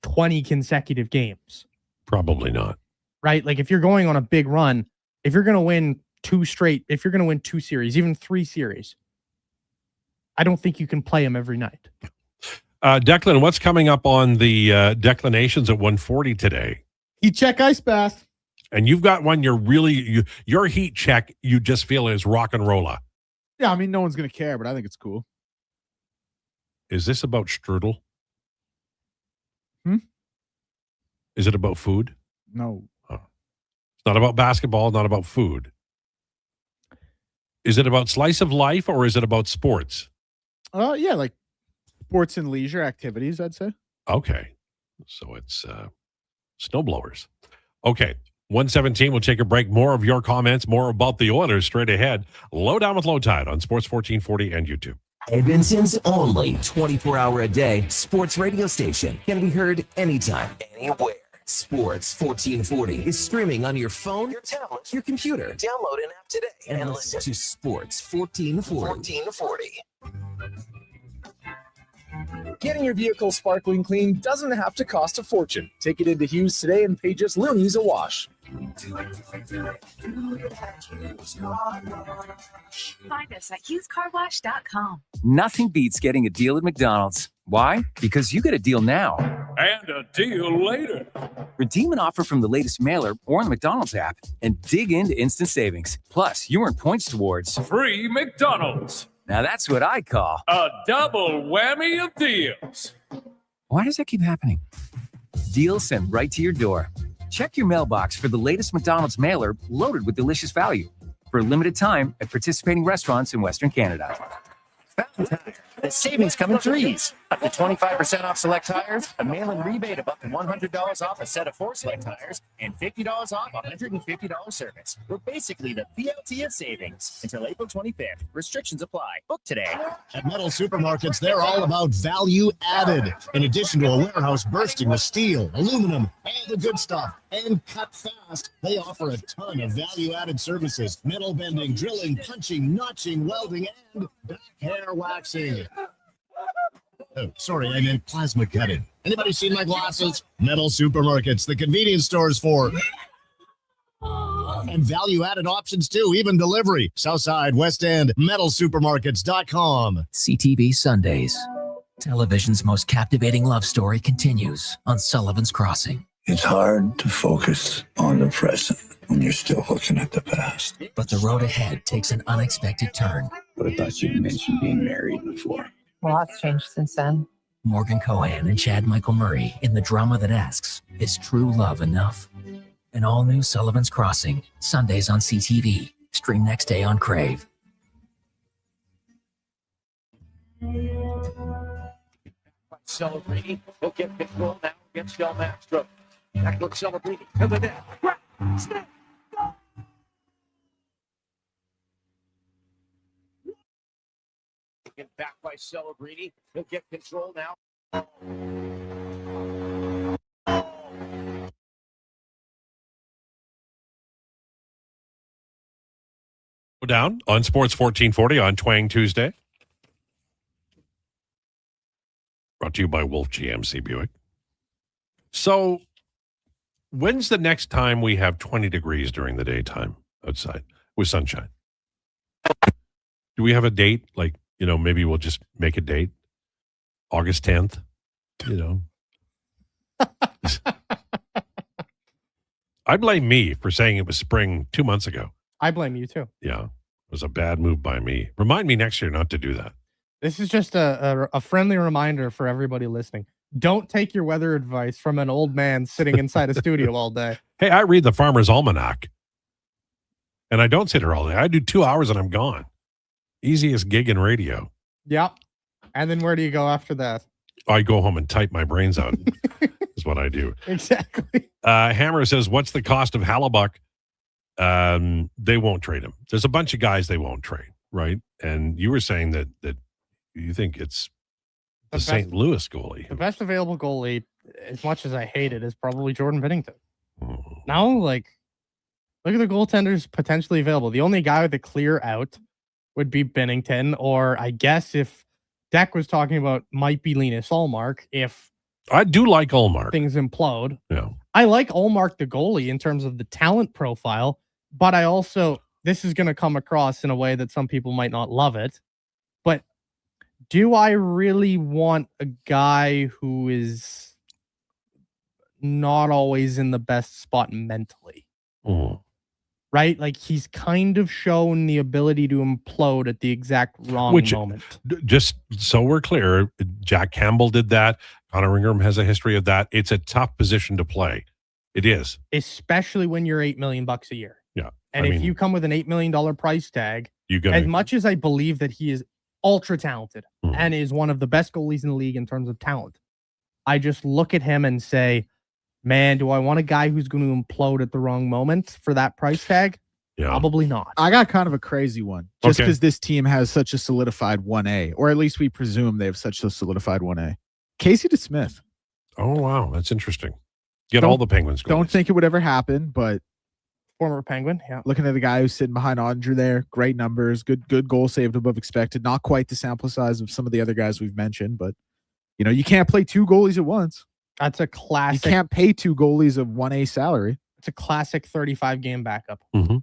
20 consecutive games. Probably not. Right? Like if you're going on a big run, if you're going to win if you're going to win 2 series, even 3 series, I don't think you can play him every night. Declan, what's coming up on the declinations at 140 today? Heat check ice bath. And you've got one your heat check you just feel is rock and rolla. Yeah, I mean, no one's going to care, but I think it's cool. Is this about strudel? Hmm? Is it about food? No. Oh. It's not about basketball, not about food. Is it about slice of life or is it about sports? Yeah, like sports and leisure activities, I'd say. Okay. So it's snowblowers. Okay. 117, we'll take a break. More of your comments, more about the Oilers straight ahead. Lowdown with Lowetide on Sports 1440 and YouTube. Edmonton's only 24-hour-a-day sports radio station can be heard anytime, anywhere. Sports 1440 is streaming on your phone, your tablet, your computer. Download an app today and listen to Sports 1440. Getting your vehicle sparkling clean doesn't have to cost a fortune. Take it into Hughes today and pay just loonies a wash. Find us at HughesCarWash.com. Nothing beats getting a deal at McDonald's. Why? Because you get a deal now. And a deal later. Redeem an offer from the latest mailer or on the McDonald's app and dig into instant savings. Plus, you earn points towards Free McDonald's. Now that's what I call a double whammy of deals. Why does that keep happening? Deals sent right to your door. Check your mailbox for the latest McDonald's mailer loaded with delicious value. For a limited time at participating restaurants in Western Canada. Fountain Tire. The savings come in threes. Up to 25% off select tires, a mail-in rebate of up to $100 off a set of 4 select tires, and $50 off $150 service. We're basically the BLT of savings until April 25th. Restrictions apply. Book today. At Metal Supermarkets, they're all about value added. In addition to a warehouse bursting with steel, aluminum, all the good stuff, and cut fast, they offer a ton of value-added services. Metal bending, drilling, punching, notching, welding, and back hair waxing. Oh, sorry, I meant plasma cutting. Anybody seen my glasses? Metal Supermarkets, the convenience stores for... And value-added options too, even delivery. Southside, West End, metalsupermarkets.com. CTV Sundays. Television's most captivating love story continues on Sullivan's Crossing. It's hard to focus on the present when you're still looking at the past. But the road ahead takes an unexpected turn. But I thought you mentioned being married before. Well, that's changed since then. Morgan Cohan and Chad Michael Murray in the drama that asks, is true love enough? An all-new Sullivan's Crossing, Sundays on CTV. Stream next day on Crave. Celebrini, he'll get control now against Del Mastro. Declan Celebrini to the net. Snap. Taken back by Celebrini. He'll get control now. Down on Sports 1440 on Twang Tuesday. Brought to you by Wolf GMC Buick. So, when's the next time we have 20 degrees during the daytime outside with sunshine? Do we have a date? Like, maybe we'll just make a date. August 10th, I blame me for saying it was spring 2 months ago. I blame you too. Yeah, it was a bad move by me. Remind me next year not to do that. This is just a friendly reminder for everybody listening. Don't take your weather advice from an old man sitting inside a studio all day. Hey, I read the Farmer's Almanac. And I don't sit here all day. I do 2 hours and I'm gone. Easiest gig in radio. Yep. And then where do you go after that? I go home and type my brains out. Is what I do. Exactly. Hammer says, what's the cost of Hallebuck? They won't trade him. There's a bunch of guys they won't trade, right? And you were saying that you think it's the St. Louis goalie. The best available goalie, as much as I hate it, is probably Jordan Binnington. Now, like, look at the goaltenders potentially available. The only guy with a clear out would be Binnington, or I guess if Deck was talking about, might be Linus Ullmark if I do like Ullmark. Things implode. Yeah. I like Ullmark, the goalie, in terms of the talent profile, but I also, this is going to come across in a way that some people might not love it, but do I really want a guy who is not always in the best spot mentally? Right? Like, he's kind of shown the ability to implode at the exact wrong moment. Just so we're clear, Jack Campbell did that. Connor Ingram has a history of that. It's a tough position to play. It is. Especially when you're $8 million a year. Yeah. And if you come with an $8 million price tag, as much as I believe that he is ultra talented and is one of the best goalies in the league in terms of talent, I just look at him and say, man, do I want a guy who's going to implode at the wrong moment for that price tag? Yeah. Probably not. I got kind of a crazy one. Just because this team has such a solidified 1A, or at least we presume they have such a solidified 1A. Casey DeSmith. Oh, wow. That's interesting. Get all the Penguins goalies. Don't think it would ever happen, but former Penguin, yeah. Looking at a guy who's sitting behind Andre there, great numbers, good goal saved above expected. Not quite the sample size of some of the other guys we've mentioned, but you can't play two goalies at once. That's a classic. You can't pay two goalies of 1A salary. It's a classic 35 game backup. Mm-hmm.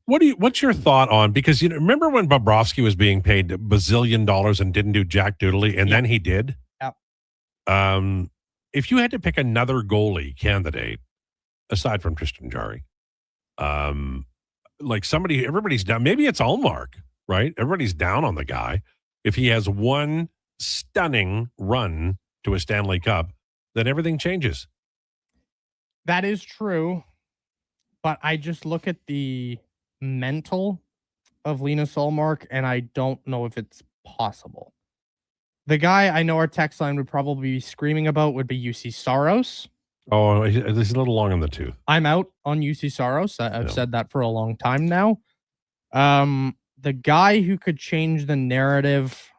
What's your thought on, because remember when Bobrovsky was being paid $1 bazillion and didn't do jack doodly, and then he did? Yeah. If you had to pick another goalie candidate aside from Tristan Jarry, like everybody's down. Maybe it's Ullmark, right? Everybody's down on the guy. If he has one stunning run to a Stanley Cup, then everything changes. That is true. But I just look at the mental of Linus Ullmark, and I don't know if it's possible. The guy I know our text line would probably be screaming about would be UC Saros. Oh, he's a little long in the tooth. I'm out on UC Saros. I've said that for a long time now. The guy who could change the narrative.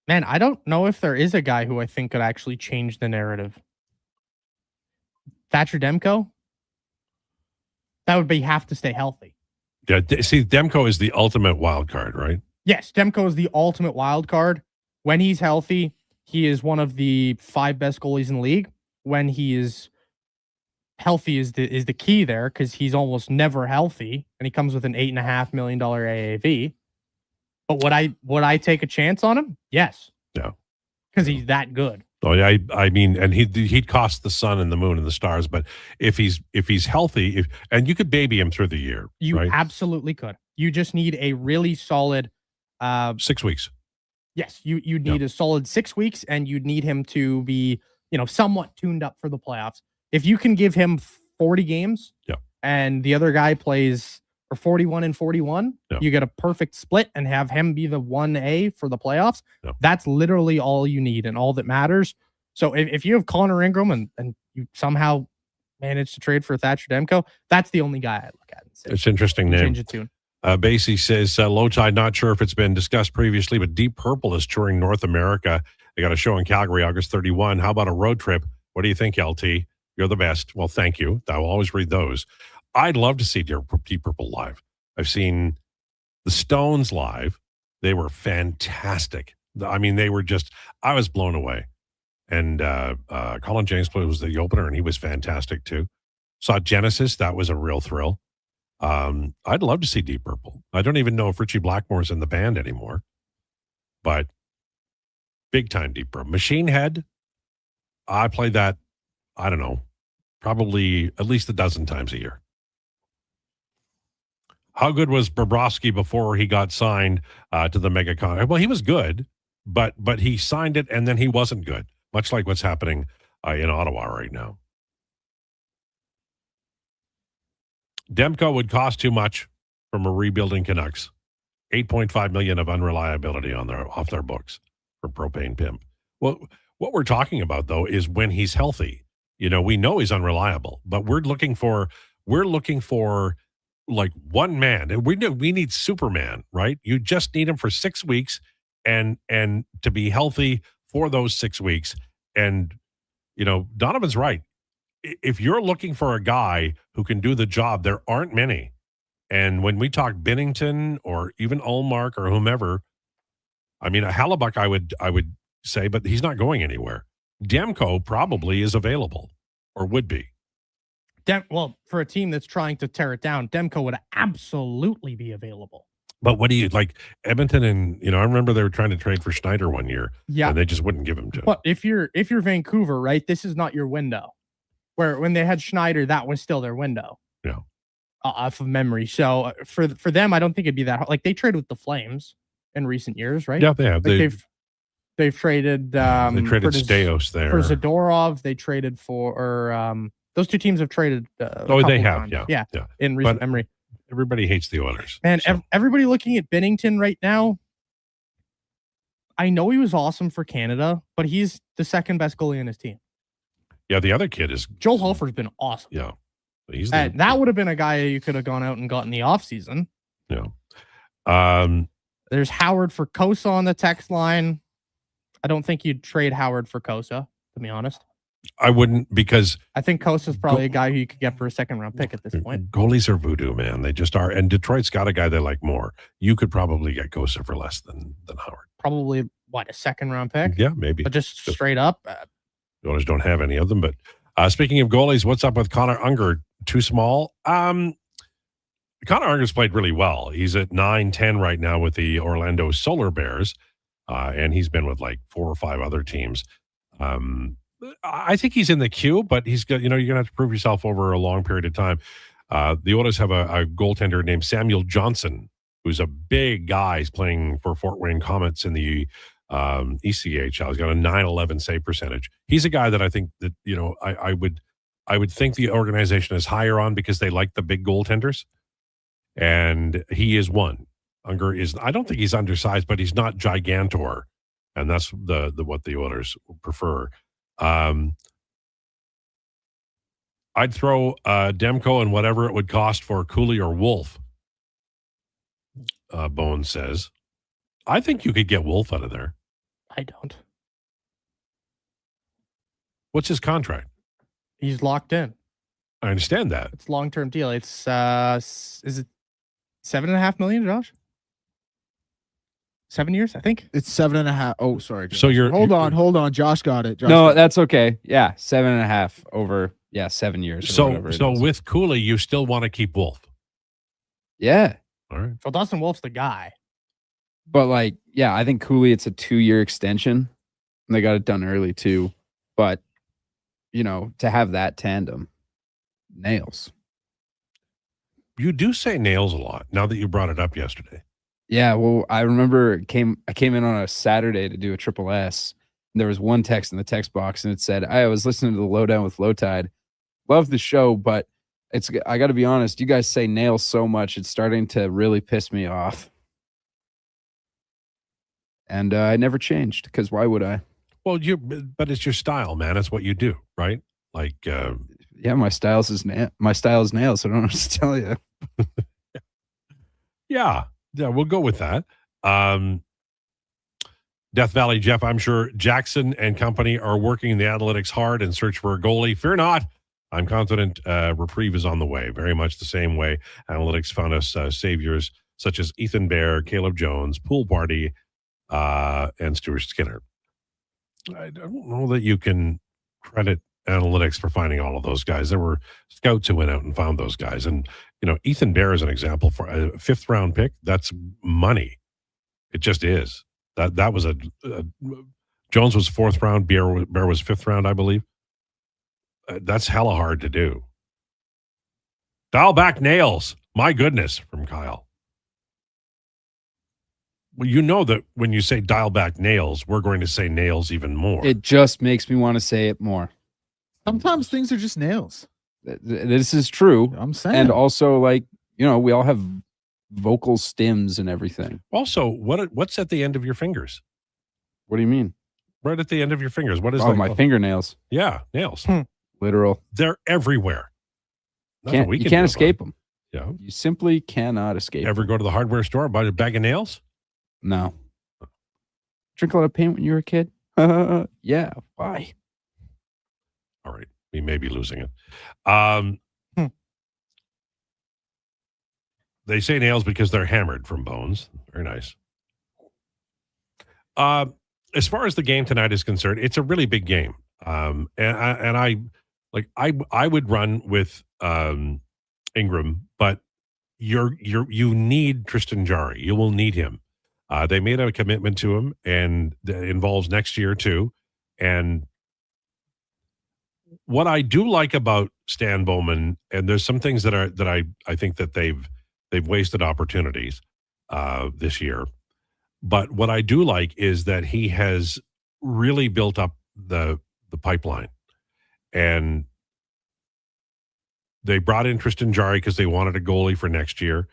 Man, I don't know if there is a guy who I think could actually change the narrative. Thatcher Demko? That would be have to stay healthy. Yeah, see, Demko is the ultimate wild card, right? Yes, Demko is the ultimate wild card. When he's healthy, he is one of the 5 best goalies in the league. When he is healthy is the key there, because he's almost never healthy, and he comes with an $8.5 million AAV. But would I take a chance on him? Yes. Yeah. Because he's that good. Oh yeah, I mean, and he'd cost the sun and the moon and the stars, but if he's healthy, and you could baby him through the year, you right? Absolutely could. You just need a really solid 6 weeks. Yes, you'd need a solid 6 weeks, and you'd need him to be, somewhat tuned up for the playoffs. If you can give him 40 games, and the other guy plays for 41 and 41, you get a perfect split and have him be the 1A for the playoffs. That's literally all you need and all that matters. So if you have Connor Ingram and you somehow manage to trade for Thatcher Demko, that's the only guy I look at. And say, it's an interesting name. Change it to him. Basie says, Lowetide, not sure if it's been discussed previously, but Deep Purple is touring North America. They got a show in Calgary, August 31. How about a road trip? What do you think, LT? You're the best. Well, thank you. I will always read those. I'd love to see Deep Purple live. I've seen the Stones live. They were fantastic. I mean, I was blown away. And Colin James was the opener, and he was fantastic too. Saw Genesis. That was a real thrill. I'd love to see Deep Purple. I don't even know if Richie Blackmore's in the band anymore, but big time Deep Purple. Machine Head, I play that, I don't know, probably at least a dozen times a year. How good was Bobrovsky before he got signed to the Megacon? Well, he was good, but he signed it and then he wasn't good, much like what's happening in Ottawa right now. Demko would cost too much from a rebuilding Canucks. $8.5 million of unreliability off their books for Propane Pimp. Well, what we're talking about though is when he's healthy. You know, we know he's unreliable, but we're looking for like one man. We need Superman, right? You just need him for 6 weeks and to be healthy for those 6 weeks. And you know, Donovan's right. If you're looking for a guy who can do the job, there aren't many. And when we talk Binnington or even Ullmark or whomever, I mean, a Hellebuck I would say, but he's not going anywhere. Demko probably is available or would be. Well, for a team that's trying to tear it down, Demko would absolutely be available. But what do you like Edmonton and, you know, I remember they were trying to trade for Schneider one year. Yeah. And they just wouldn't give him to. But if you're Vancouver, right, this is not your window. Where when they had Schneider, that was still their window. Yeah. Off of memory. So for them, I don't think it'd be that hard. Like they traded with the Flames in recent years, right? Yeah, they have. Like they've traded they traded Staios there. For Zadorov, they traded for those two teams have traded they have, times. Yeah. In recent memory. Everybody hates the Oilers. And everybody looking at Binnington right now, I know he was awesome for Canada, but he's the second best goalie in his team. Yeah, the other kid is Joel Hofer's been awesome. Yeah. That would have been a guy you could have gone out and got in the offseason. Yeah. There's Howard for Kosa on the text line. I don't think you'd trade Howard for Kosa, to be honest. I wouldn't, because I think Kosa's probably a guy who you could get for a second round pick at this point. Goalies are voodoo, man. They just are. And Detroit's got a guy they like more. You could probably get Kosa for less than Howard. Probably a second round pick? Yeah, maybe. But just straight up. The Oilers don't have any of them. But speaking of goalies, what's up with Connor Unger? Too small? Connor Unger's played really well. He's at 9-10 right now with the Orlando Solar Bears. And he's been with like 4 or 5 other teams. I think he's in the queue, but he's got, you're going to have to prove yourself over a long period of time. The Oilers have a goaltender named Samuel Johnson, who's a big guy. He's playing for Fort Wayne Comets in the ECHL. He's got a 911 save percentage. He's a guy that I think that, I would think the organization is higher on because they like the big goaltenders. And he is one. Unger is, I don't think he's undersized, but he's not gigantor. And that's the what the Oilers prefer. I'd throw Demko and whatever it would cost for Cooley or Wolf. Bowen says, I think you could get Wolf out of there. I don't. What's his contract? He's locked in. I understand that. It's a long-term deal. It's is it $7.5 million, Josh? 7 years, I think. It's 7.5. Oh, sorry. Josh. So hold on. Josh got it. That's okay. Yeah, 7.5 over 7 years. So with Cooley, you still want to keep Wolf? Yeah. All right. So Dustin Wolf's the guy. But I think Cooley, it's a 2-year extension. And they got it done early too. But to have that tandem, nails. You do say nails a lot now that you brought it up yesterday. Yeah, well, I remember I came in on a Saturday to do a triple S. And there was one text in the text box, and it said, I was listening to the Lowdown with Lowetide. Love the show, but I got to be honest, you guys say nails so much, it's starting to really piss me off. And I never changed, because why would I? Well, but it's your style, man. It's what you do, right? My style is nails. So I don't know what to tell you. Yeah, we'll go with that. Death Valley Jeff, I'm sure Jackson and company are working the analytics hard in search for a goalie. Fear not. I'm confident reprieve is on the way. Very much the same way analytics found us saviors such as Ethan Bear, Caleb Jones, Pool Party, and Stuart Skinner. I don't know that you can credit analytics for finding all of those guys. There were scouts who went out and found those guys. And, Ethan Bear is an example for a 5th round pick. That's money. It just is. That was Jones was 4th round. Bear was 5th round, I believe. That's hella hard to do. Dial back nails. My goodness, from Kyle. Well, you know that when you say dial back nails, we're going to say nails even more. It just makes me want to say it more. Sometimes things are just nails. This is true. I'm saying. And also, like, we all have vocal stems and everything. Also, what's at the end of your fingers? What do you mean? Right at the end of your fingers. What is that? Oh, my fingernails. Yeah, nails. Literal. They're everywhere. You can't escape them. Yeah. You simply cannot escape Ever go to the hardware store and buy a bag of nails? No. Drink a lot of paint when you were a kid? Yeah. Why? All right. We may be losing it. They say nails because they're hammered from bones. Very nice. As far as the game tonight is concerned, it's a really big game. And I would run with Ingram, but you need Tristan Jarry. You will need him. They made a commitment to him, and that involves next year too. And what I do like about Stan Bowman, and there's some things that I think that they've wasted opportunities this year. But what I do like is that he has really built up the pipeline. And they brought in Tristan Jarry because they wanted a goalie for next year.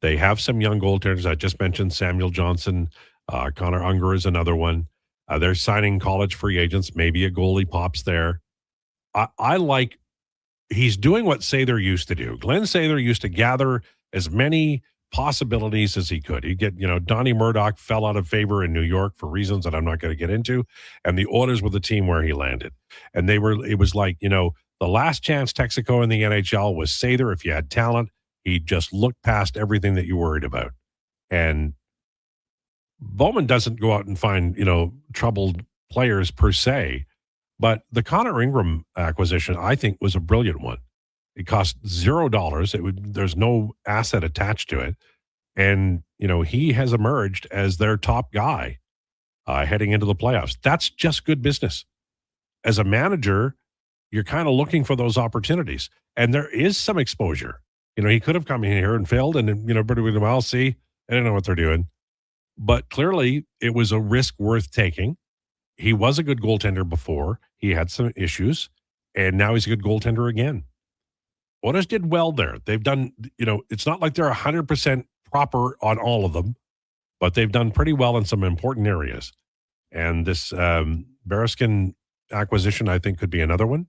They have some young goaltenders. I just mentioned Samuel Johnson. Connor Unger is another one. They're signing college free agents. Maybe a goalie pops there. I like, he's doing what Sather used to do. Glenn Sather used to gather as many possibilities as he could. He'd get, Donnie Murdoch fell out of favor in New York for reasons that I'm not going to get into. And the Oilers were the team where he landed. And it was like, the last chance Texaco in the NHL was Sather. If you had talent, he just looked past everything that you worried about. And Bowman doesn't go out and find, troubled players per se. But the Connor Ingram acquisition, I think, was a brilliant one. It cost $0. There's no asset attached to it. And, he has emerged as their top guy heading into the playoffs. That's just good business. As a manager, you're kind of looking for those opportunities. And there is some exposure. He could have come in here and failed, and, everybody would have, well, see, I don't know what they're doing. But clearly, it was a risk worth taking. He was a good goaltender before. He had some issues, and now he's a good goaltender again. Oilers did well there. They've done, it's not like they're 100% proper on all of them, but they've done pretty well in some important areas. And this Bereskin acquisition, I think, could be another one.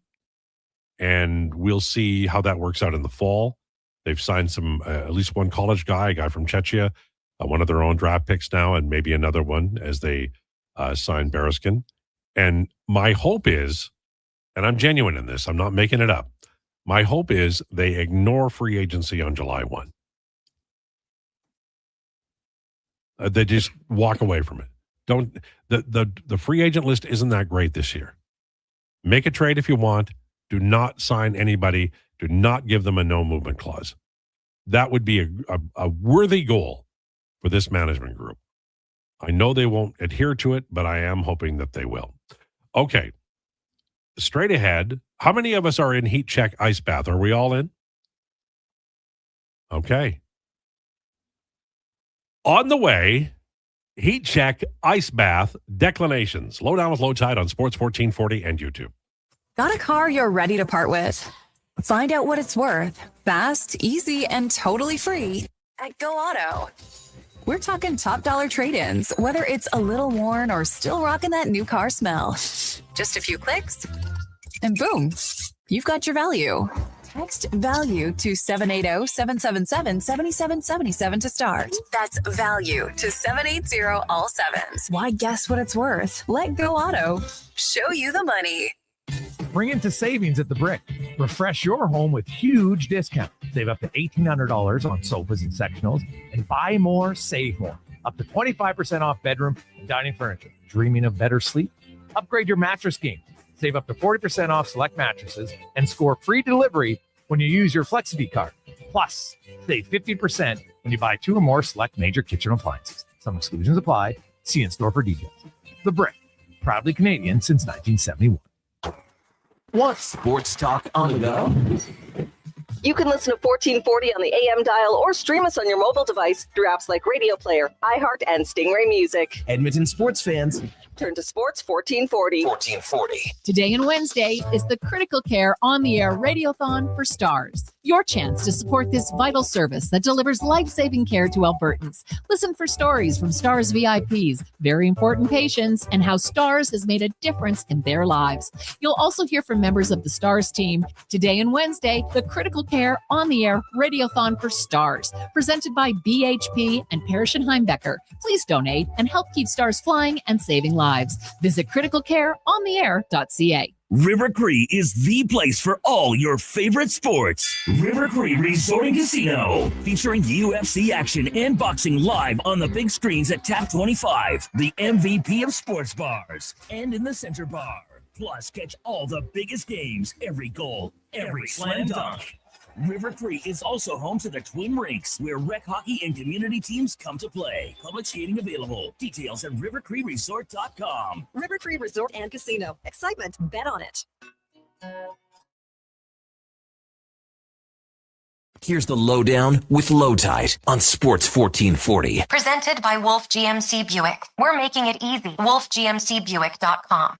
And we'll see how that works out in the fall. They've signed some, at least one college guy, a guy from Czechia, one of their own draft picks now, and maybe another one as they sign Bereskin. And my hope is, and I'm genuine in this, I'm not making it up, my hope is they ignore free agency on July 1. They just walk away from it. The free agent list isn't that great this year. Make a trade if you want. Do not sign anybody. Do not give them a no movement clause. That would be a worthy goal for this management group. I know they won't adhere to it, but I am hoping that they will. Okay. Straight ahead. How many of us are in Heat Check Ice Bath? Are we all in? Okay. On the way, Heat Check Ice Bath Declinations. Lowdown with Lowetide on Sports 1440 and YouTube. Got a car you're ready to part with? Find out what it's worth. Fast, easy, and totally free at Go Auto. We're talking top dollar trade-ins, whether it's a little worn or still rocking that new car smell. Just a few clicks, and boom, you've got your value. Text value to 780-777-7777 to start. That's value to 780 all sevens. Why guess what it's worth? Let Go Auto show you the money. Bring into savings at the Brick. Refresh your home with huge discounts. Save up to $1,800 on sofas and sectionals, and buy more, save more. Up to 25% off bedroom and dining furniture. Dreaming of better sleep? Upgrade your mattress game. Save up to 40% off select mattresses and score free delivery when you use your FlexiBee card. Plus, save 50% when you buy 2 or more select major kitchen appliances. Some exclusions apply. See in-store for details. The Brick. Proudly Canadian since 1971. Want sports talk on the go? You can listen to 1440 on the AM dial or stream us on your mobile device through apps like Radio Player, iHeart, and Stingray Music. Edmonton sports fans, turn to Sports 1440. 1440. Today and Wednesday is the Critical Care On the Air Radiothon for Stars. Your chance to support this vital service that delivers life-saving care to Albertans. Listen for stories from Stars VIPs, very important patients, and how Stars has made a difference in their lives. You'll also hear from members of the Stars team. Today and Wednesday, the Critical Care On the Air Radiothon for Stars, presented by BHP and Parrish and Heimbecker. Please donate and help keep Stars flying and saving lives. Visit criticalcareontheair.ca. River Cree is the place for all your favorite sports. River Cree Resort and Casino, featuring UFC action and boxing live on the big screens at Tap 25, the MVP of sports bars, and in the center bar. Plus, catch all the biggest games, every goal, every slam dunk. River Cree is also home to the Twin Rinks, where rec hockey and community teams come to play. Public skating available. Details at rivercreeresort.com. River Cree Resort and Casino. Excitement, bet on it. Here's the Lowdown with Lowetide on Sports 1440. Presented by Wolf GMC Buick. We're making it easy. WolfGMCBuick.com.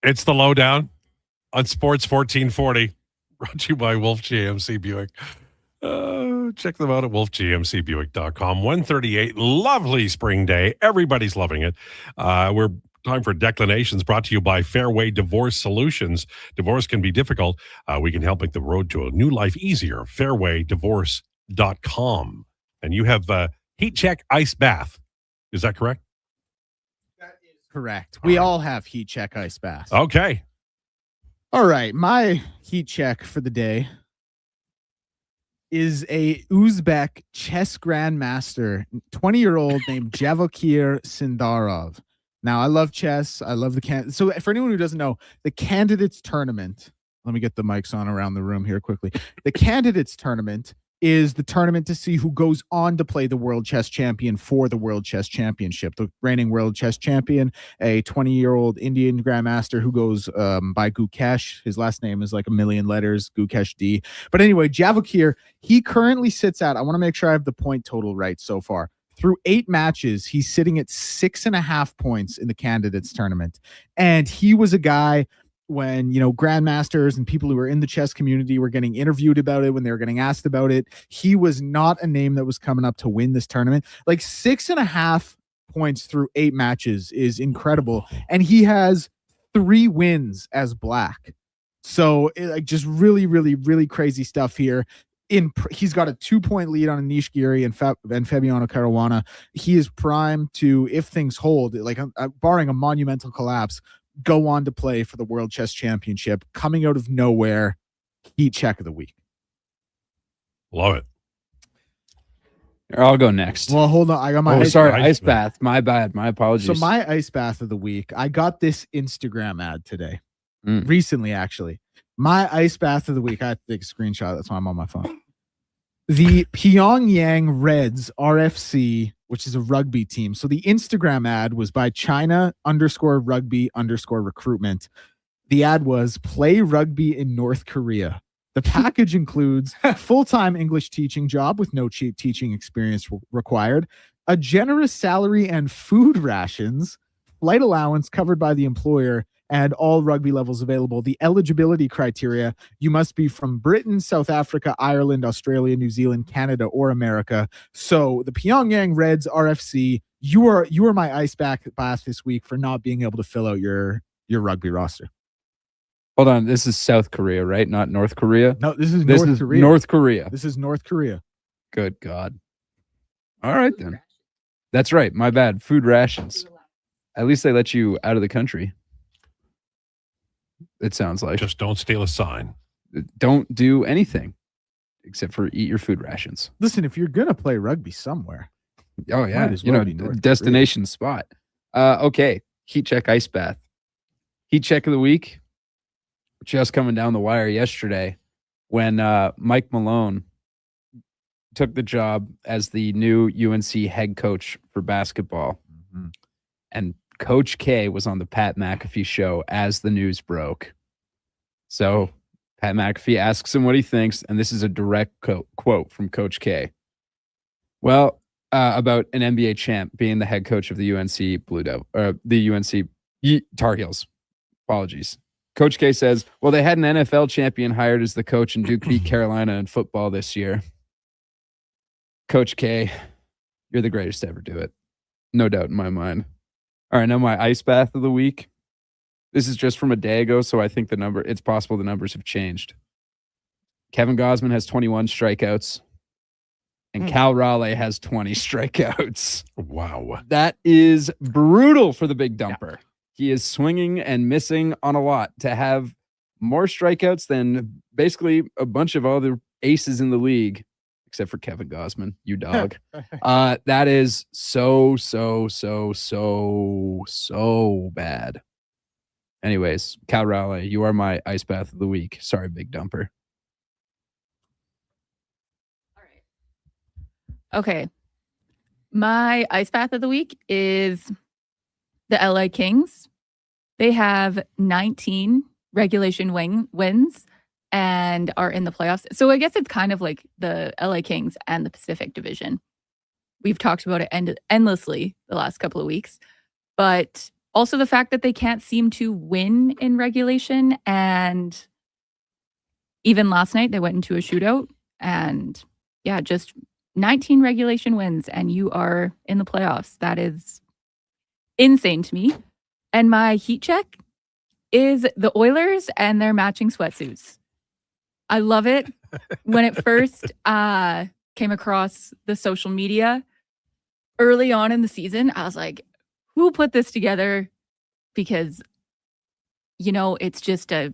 It's the Lowdown on Sports 1440, brought to you by Wolf GMC Buick. Check them out at wolfgmcbuick.com. 138, lovely spring day. Everybody's loving it. We're time for Declinations, brought to you by Fairway Divorce Solutions. Divorce can be difficult. We can help make the road to a new life easier. Fairwaydivorce.com. And you have Heat Check Ice Bath. Is that correct? Correct. We all have heat check ice bath. Okay. All right. My heat check for the day is a Uzbek chess grandmaster, 20-year-old named Javokir Sindarov. Now, I love chess. I love so for anyone who doesn't know, the Candidates Tournament, let me get the mics on around the room here quickly. The Candidates Tournament is the tournament to see who goes on to play the World Chess Champion for the World Chess Championship. The reigning World Chess Champion, a 20-year-old Indian grandmaster who goes by Gukesh. His last name is like a million letters, Gukesh D. But anyway, Javokir, he currently sits at, I want to make sure I have the point total right so far. Through 8 matches, he's sitting at 6.5 points in the Candidates Tournament. And he was a guy when, grandmasters and people who were in the chess community were getting interviewed about it, when they were getting asked about it, he was not a name that was coming up to win this tournament. Like 6.5 points through 8 matches is incredible. And he has 3 wins as black. So just really, really, really crazy stuff here. He's got a 2-point lead on Anish Giri and Fabiano Caruana. He is primed to, if things hold, barring a monumental collapse, go on to play for the World Chess Championship, coming out of nowhere. Heat check of the week. Love it. I'll go next. Well, hold on. I got my ice bath. My bad. My apologies. So my ice bath of the week, I got this Instagram ad today. Recently, actually. My ice bath of the week, I have to take a screenshot. That's why I'm on my phone. The Pyongyang Reds RFC, which is a rugby team. So the Instagram ad was by China_rugby_recruitment. The ad was play rugby in North Korea. The package includes a full-time English teaching job with no teaching experience required, a generous salary and food rations, flight allowance covered by the employer, and all rugby levels available. The eligibility criteria: you must be from Britain, South Africa, Ireland, Australia, New Zealand, Canada, or America. So the Pyongyang Reds RFC, you are my ice bath this week for not being able to fill out your rugby roster. Hold on, this is South Korea, right? Not North Korea? No, this is North Korea. North Korea. This is North Korea. Good God. All right, then. That's right. My bad. Food rations. At least they let you out of the country. It sounds like. Just don't steal a sign. Don't do anything except for eat your food rations. Listen, if you're gonna play rugby somewhere, oh yeah, might as well be North destination spot. Okay, heat check ice bath. Heat check of the week. Just coming down the wire yesterday when Mike Malone took the job as the new UNC head coach for basketball. Mm-hmm. And Coach K was on the Pat McAfee show as the news broke. So Pat McAfee asks him what he thinks, and this is a direct quote from Coach K. Well, about an NBA champ being the head coach of the UNC Blue Devil, or the UNC Tar Heels. Apologies. Coach K says, well, they had an NFL champion hired as the coach, and Duke beat Carolina in football this year. Coach K, you're the greatest to ever do it. No doubt in my mind. All right, now my ice bath of the week. This is just from a day ago, so I think it's possible the numbers have changed. Kevin Gosman has 21 strikeouts, and Cal Raleigh has 20 strikeouts. Wow. That is brutal for the big dumper. Yeah. He is swinging and missing on a lot. To have more strikeouts than basically a bunch of other aces in the league, except for Kevin Gosman, you dog. That is so bad. Anyways, Cal Raleigh, you are my ice bath of the week. Sorry, big dumper. Okay. My ice bath of the week is the LA Kings. They have 19 regulation wins and are in the playoffs. So I guess it's kind of like the LA Kings and the Pacific Division. We've talked about it endlessly the last couple of weeks, but also the fact that they can't seem to win in regulation. And even last night they went into a shootout, and yeah, just 19 regulation wins and you are in the playoffs. That is insane to me. And my heat check is the Oilers and their matching sweatsuits. I love it. When it first came across the social media early on in the season, I was like, who put this together? Because, it's just a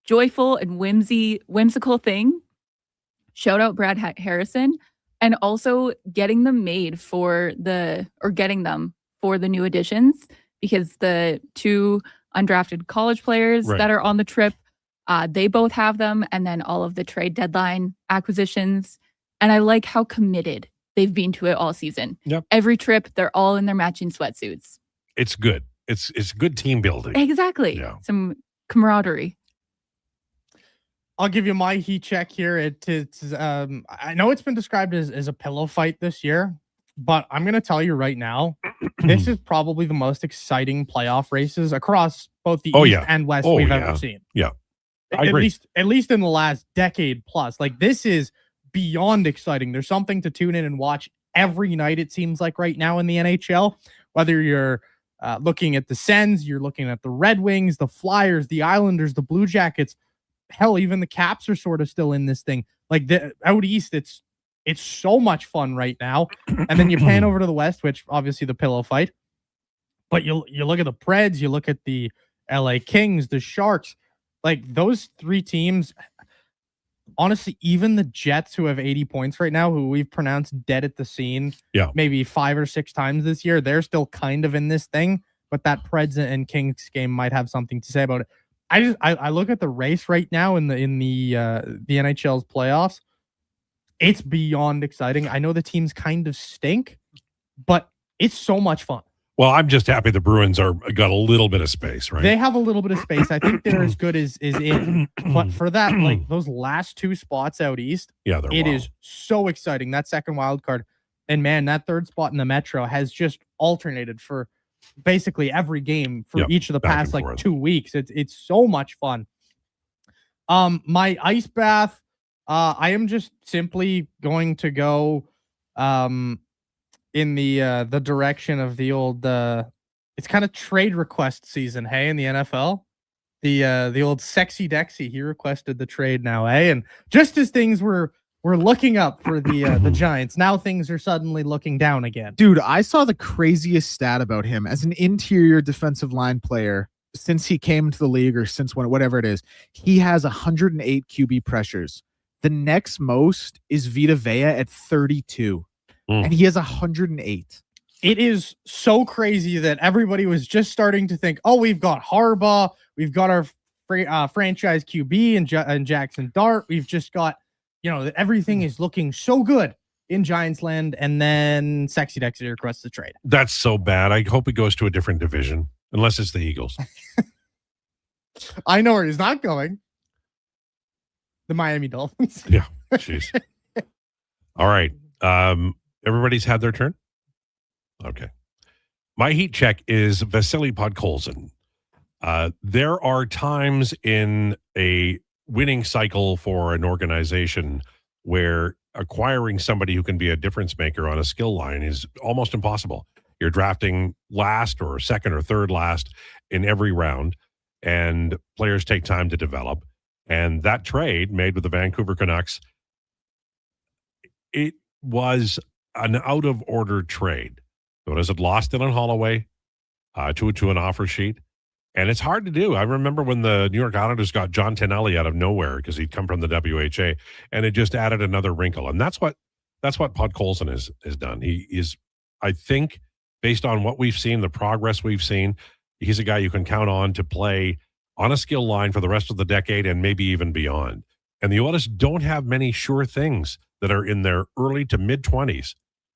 joyful and whimsical thing. Shout out Brad Harrison. And also getting them for the new additions, because the two undrafted college players that are on the trip, they both have them, and then all of the trade deadline acquisitions. And I like how committed they've been to it all season. Yep. Every trip, they're all in their matching sweatsuits. It's good. It's good team building. Exactly. Yeah. Some camaraderie. I'll give you my heat check here. It's I know it's been described as a pillow fight this year, but I'm going to tell you right now, this is probably the most exciting playoff races across both the East and West we've ever seen. Yeah. At least in the last decade plus. Like, this is beyond exciting. There's something to tune in and watch every night, it seems like, right now in the NHL. Whether you're looking at the Sens, you're looking at the Red Wings, the Flyers, the Islanders, the Blue Jackets. Hell, even the Caps are sort of still in this thing. Like, out East, it's so much fun right now. And then you pan over to the West, which obviously the pillow fight. But you look at the Preds, you look at the LA Kings, the Sharks. Like, those three teams, honestly, even the Jets, who have 80 points right now, who we've pronounced dead at the scene maybe 5 or 6 times this year, they're still kind of in this thing. But that Preds and Kings game might have something to say about it. I look at the race right now in the NHL's playoffs. It's beyond exciting. I know the teams kind of stink, but it's so much fun. Well, I'm just happy the Bruins got a little bit of space, right? They have a little bit of space. I think they're as good as in. But for that, like, those last 2 spots out East, it is so exciting. That second wild card. And man, that third spot in the Metro has just alternated for basically every game for each of the past 2 weeks. It's so much fun. My ice bath, I am just simply going to go in the direction of the old it's kind of trade request season, hey, in the NFL. The old Sexy Dexy, he requested the trade now, eh? And just as things were We're looking up for the Giants. Now things are suddenly looking down again. Dude, I saw the craziest stat about him as an interior defensive line player since he came to the league, or since whatever it is. He has 108 QB pressures. The next most is Vita Vea at 32, and he has 108. It is so crazy that everybody was just starting to think, oh, we've got Harbaugh, we've got our franchise QB and Jackson Dart. We've just got, everything is looking so good in Giants land, and then Sexy Dexter requests the trade. That's so bad. I hope he goes to a different division, unless it's the Eagles. I know where he's not going. The Miami Dolphins. Yeah, jeez. All right. Everybody's had their turn? Okay. My heat check is Vasily Podkolzin. There are times in a winning cycle for an organization where acquiring somebody who can be a difference maker on a skill line is almost impossible. You're drafting last or second or third last in every round, and players take time to develop. And that trade made with the Vancouver Canucks, it was an out-of-order trade. Notice it lost it on Holloway to an offer sheet. And it's hard to do. I remember when the New York Islanders got John Tonelli out of nowhere because he'd come from the WHA, and it just added another wrinkle. And that's what Podkolzin has done. He is, I think, based on what we've seen, the progress we've seen, he's a guy you can count on to play on a skill line for the rest of the decade and maybe even beyond. And the Oilers don't have many sure things that are in their early to mid-20s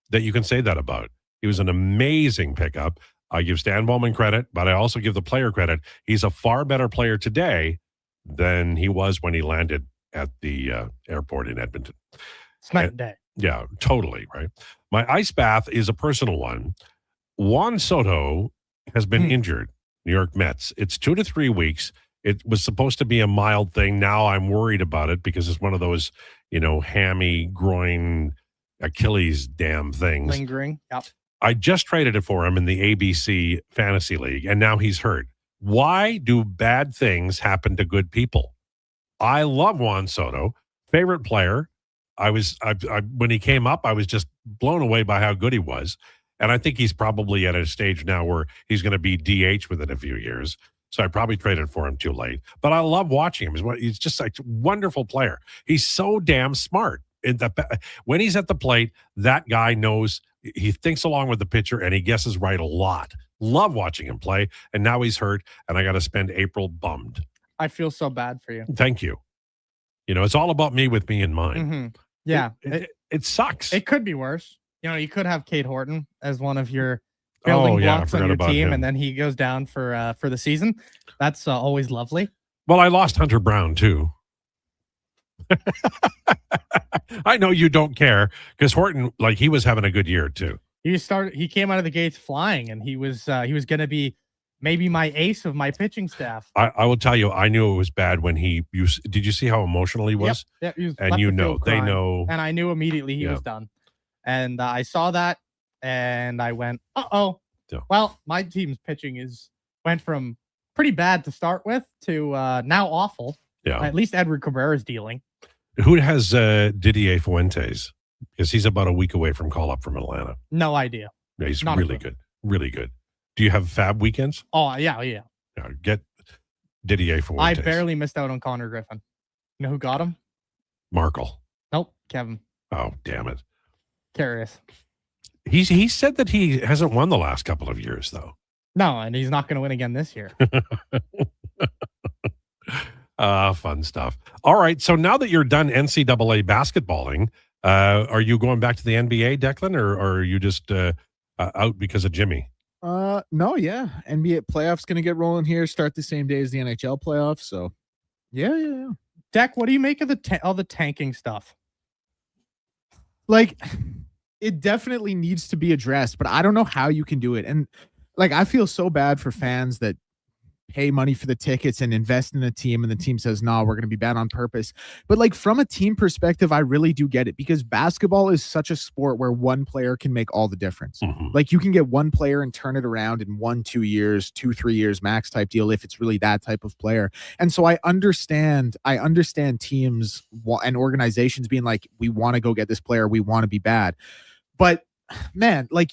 that you can say that about. He was an amazing pickup. I give Stan Bowman credit, but I also give the player credit. He's a far better player today than he was when he landed at the airport in Edmonton. It's night and day. Yeah, totally, right? My ice bath is a personal one. Juan Soto has been injured, New York Mets. It's 2 to 3 weeks. It was supposed to be a mild thing. Now I'm worried about it because it's one of those, hammy groin Achilles damn things. Lingering. Yep. I just traded it for him in the ABC Fantasy League, and now he's hurt. Why do bad things happen to good people? I love Juan Soto, favorite player. I when he came up, I was just blown away by how good he was. And I think he's probably at a stage now where he's going to be DH within a few years. So I probably traded for him too late. But I love watching him. He's just a wonderful player. He's so damn smart. When he's at the plate, that guy knows. He thinks along with the pitcher, and he guesses right a lot. Love watching him play, and now he's hurt, and I got to spend April bummed. I feel so bad for you. Thank you. It's all about me with me in mind. Mm-hmm. Yeah. It sucks. It could be worse. You could have Kate Horton as one of your building blocks on your team, him. and then he goes down for the season. That's always lovely. Well, I lost Hunter Brown, too. I know you don't care because Horton, he was having a good year too. He came out of the gates flying, and he was going to be maybe my ace of my pitching staff. I will tell you, I knew it was bad when did you see how emotional he was? Yep. He was and they know. And I knew immediately he was done. And I saw that, and I went, uh-oh. Yeah. Well, my team's pitching went from pretty bad to start with to now awful. Yeah. At least Edward Cabrera's dealing. Who has Didier Fuentes? Because he's about a week away from call-up from Atlanta. No idea. Yeah, he's really good. Really good. Do you have fab weekends? Oh, yeah. Yeah, get Didier Fuentes. I barely missed out on Connor Griffin. You know who got him? Markle. Nope, Kevin. Oh, damn it. Curious. He said that he hasn't won the last couple of years, though. No, and he's not going to win again this year. Fun stuff. All right. So now that you're done NCAA basketballing, are you going back to the NBA, Declan, or are you just out because of Jimmy? No, yeah. NBA playoffs going to get rolling here. Start the same day as the NHL playoffs. So, yeah. Deck, what do you make of all the tanking stuff? It definitely needs to be addressed, but I don't know how you can do it. And I feel so bad for fans that pay money for the tickets and invest in a team, and the team says, no, we're going to be bad on purpose. But like from a team perspective, I really do get it, because basketball is such a sport where one player can make all the difference. Like you can get one player and turn it around in 1-2 years, 2-3 years max type deal, if it's really that type of player. And so I understand teams and organizations being like, we want to go get this player, we want to be bad. But man, like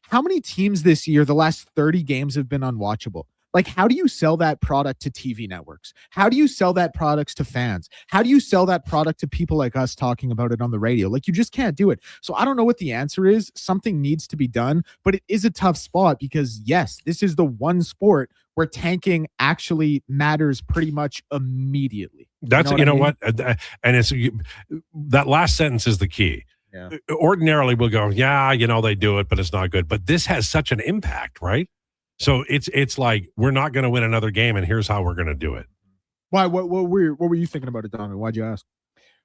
how many teams this year, the last 30 games have been unwatchable? Like, how do you sell that product to TV networks? How do you sell that product to fans? How do you sell that product to people like us talking about it on the radio? Like, you just can't do it. So I don't know what the answer is. Something needs to be done, but it is a tough spot because, yes, this is the one sport where tanking actually matters pretty much immediately. That's, you know what? And it's that last sentence is the key. Yeah. Ordinarily, we'll go, yeah, they do it, but it's not good. But this has such an impact, right? So it's like, we're not going to win another game, and here's how we're going to do it. Why? What were you thinking about it, Donovan? Why'd you ask?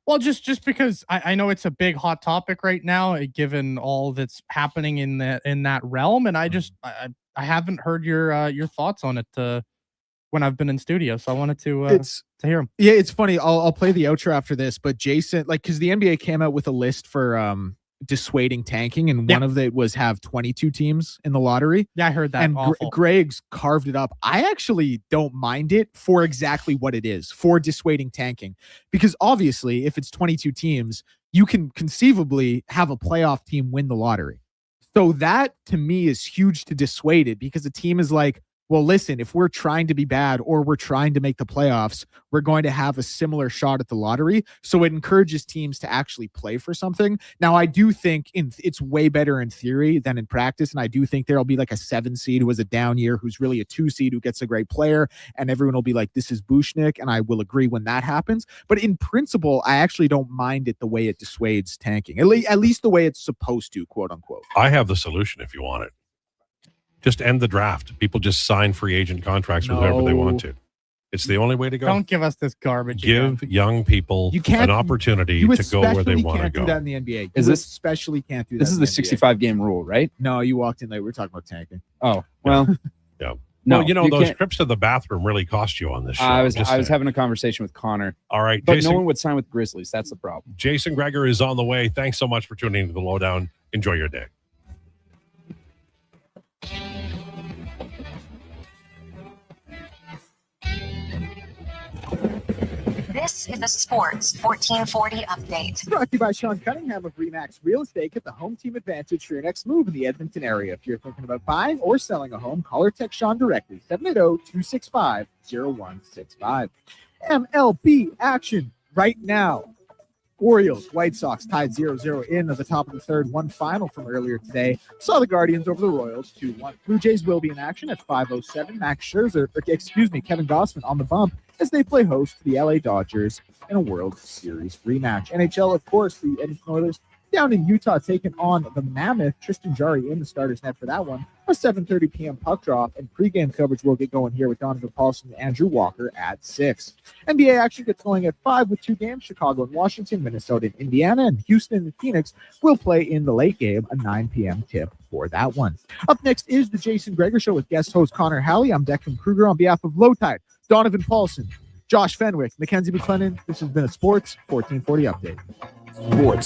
Well, just because I know it's a big hot topic right now, given all that's happening in that realm, and I haven't heard your thoughts on it when I've been in studio, so I wanted to hear them. Yeah, it's funny. I'll play the outro after this, but Jason, like, because the NBA came out with a list for dissuading tanking, and one of it was have 22 teams in the lottery. Yeah, I heard that. And Greg's carved it up. I actually don't mind it for exactly what it is, for dissuading tanking, because obviously if it's 22 teams, you can conceivably have a playoff team win the lottery. So that to me is huge to dissuade it, because the team is like, well, listen, if we're trying to be bad or we're trying to make the playoffs, we're going to have a similar shot at the lottery. So it encourages teams to actually play for something. Now, I do think it's way better in theory than in practice. And I do think there'll be like a 7 seed who has a down year, who's really a 2 seed who gets a great player. And everyone will be like, this is Bushnick. And I will agree when that happens. But in principle, I actually don't mind it the way it dissuades tanking, at least the way it's supposed to, quote unquote. I have the solution if you want it. Just end the draft. People just sign free agent contracts with whoever they want to. It's the only way to go. Don't give us this garbage. Give young people an opportunity to go where they want to go. You can't do that in the NBA. Especially can't do that. This is the 65-game rule, right? No, you walked in late. We were talking about tanking. Oh, well. Yeah. No, well, those trips to the bathroom really cost you on this show. I was having a conversation with Connor. All right. But no one would sign with Grizzlies. That's the problem. Jason Krueger is on the way. Thanks so much for tuning into the Lowdown. Enjoy your day. This is a Sports 1440 update. Brought to you by Sean Cunningham of RE/MAX Real Estate. Get the home team advantage for your next move in the Edmonton area. If you're thinking about buying or selling a home, call or text Sean directly, 780-265-0165. MLB action right now. Orioles, White Sox tied 0-0 in at the top of the third. One final from earlier today saw the Guardians over the Royals 2-1. Blue Jays will be in action at 5:07. Kevin Gausman on the bump as they play host to the LA Dodgers in a World Series rematch. NHL, of course, the Edmonton Oilers down in Utah taking on the Mammoth. Tristan Jarry in the starter's net for that one. A 7:30 p.m. puck drop, and pregame coverage will get going here with Donovan Paulson and Andrew Walker at 6. NBA action gets going at 5 with 2 games. Chicago and Washington, Minnesota and Indiana, and Houston and Phoenix will play in the late game, a 9 p.m. tip for that one. Up next is the Jason Krueger Show with guest host Connor Halley. I'm Declan Krueger on behalf of Lowetide, Donovan Paulson, Josh Fenwick, Mackenzie McLennan. This has been a Sports 1440 update. Sports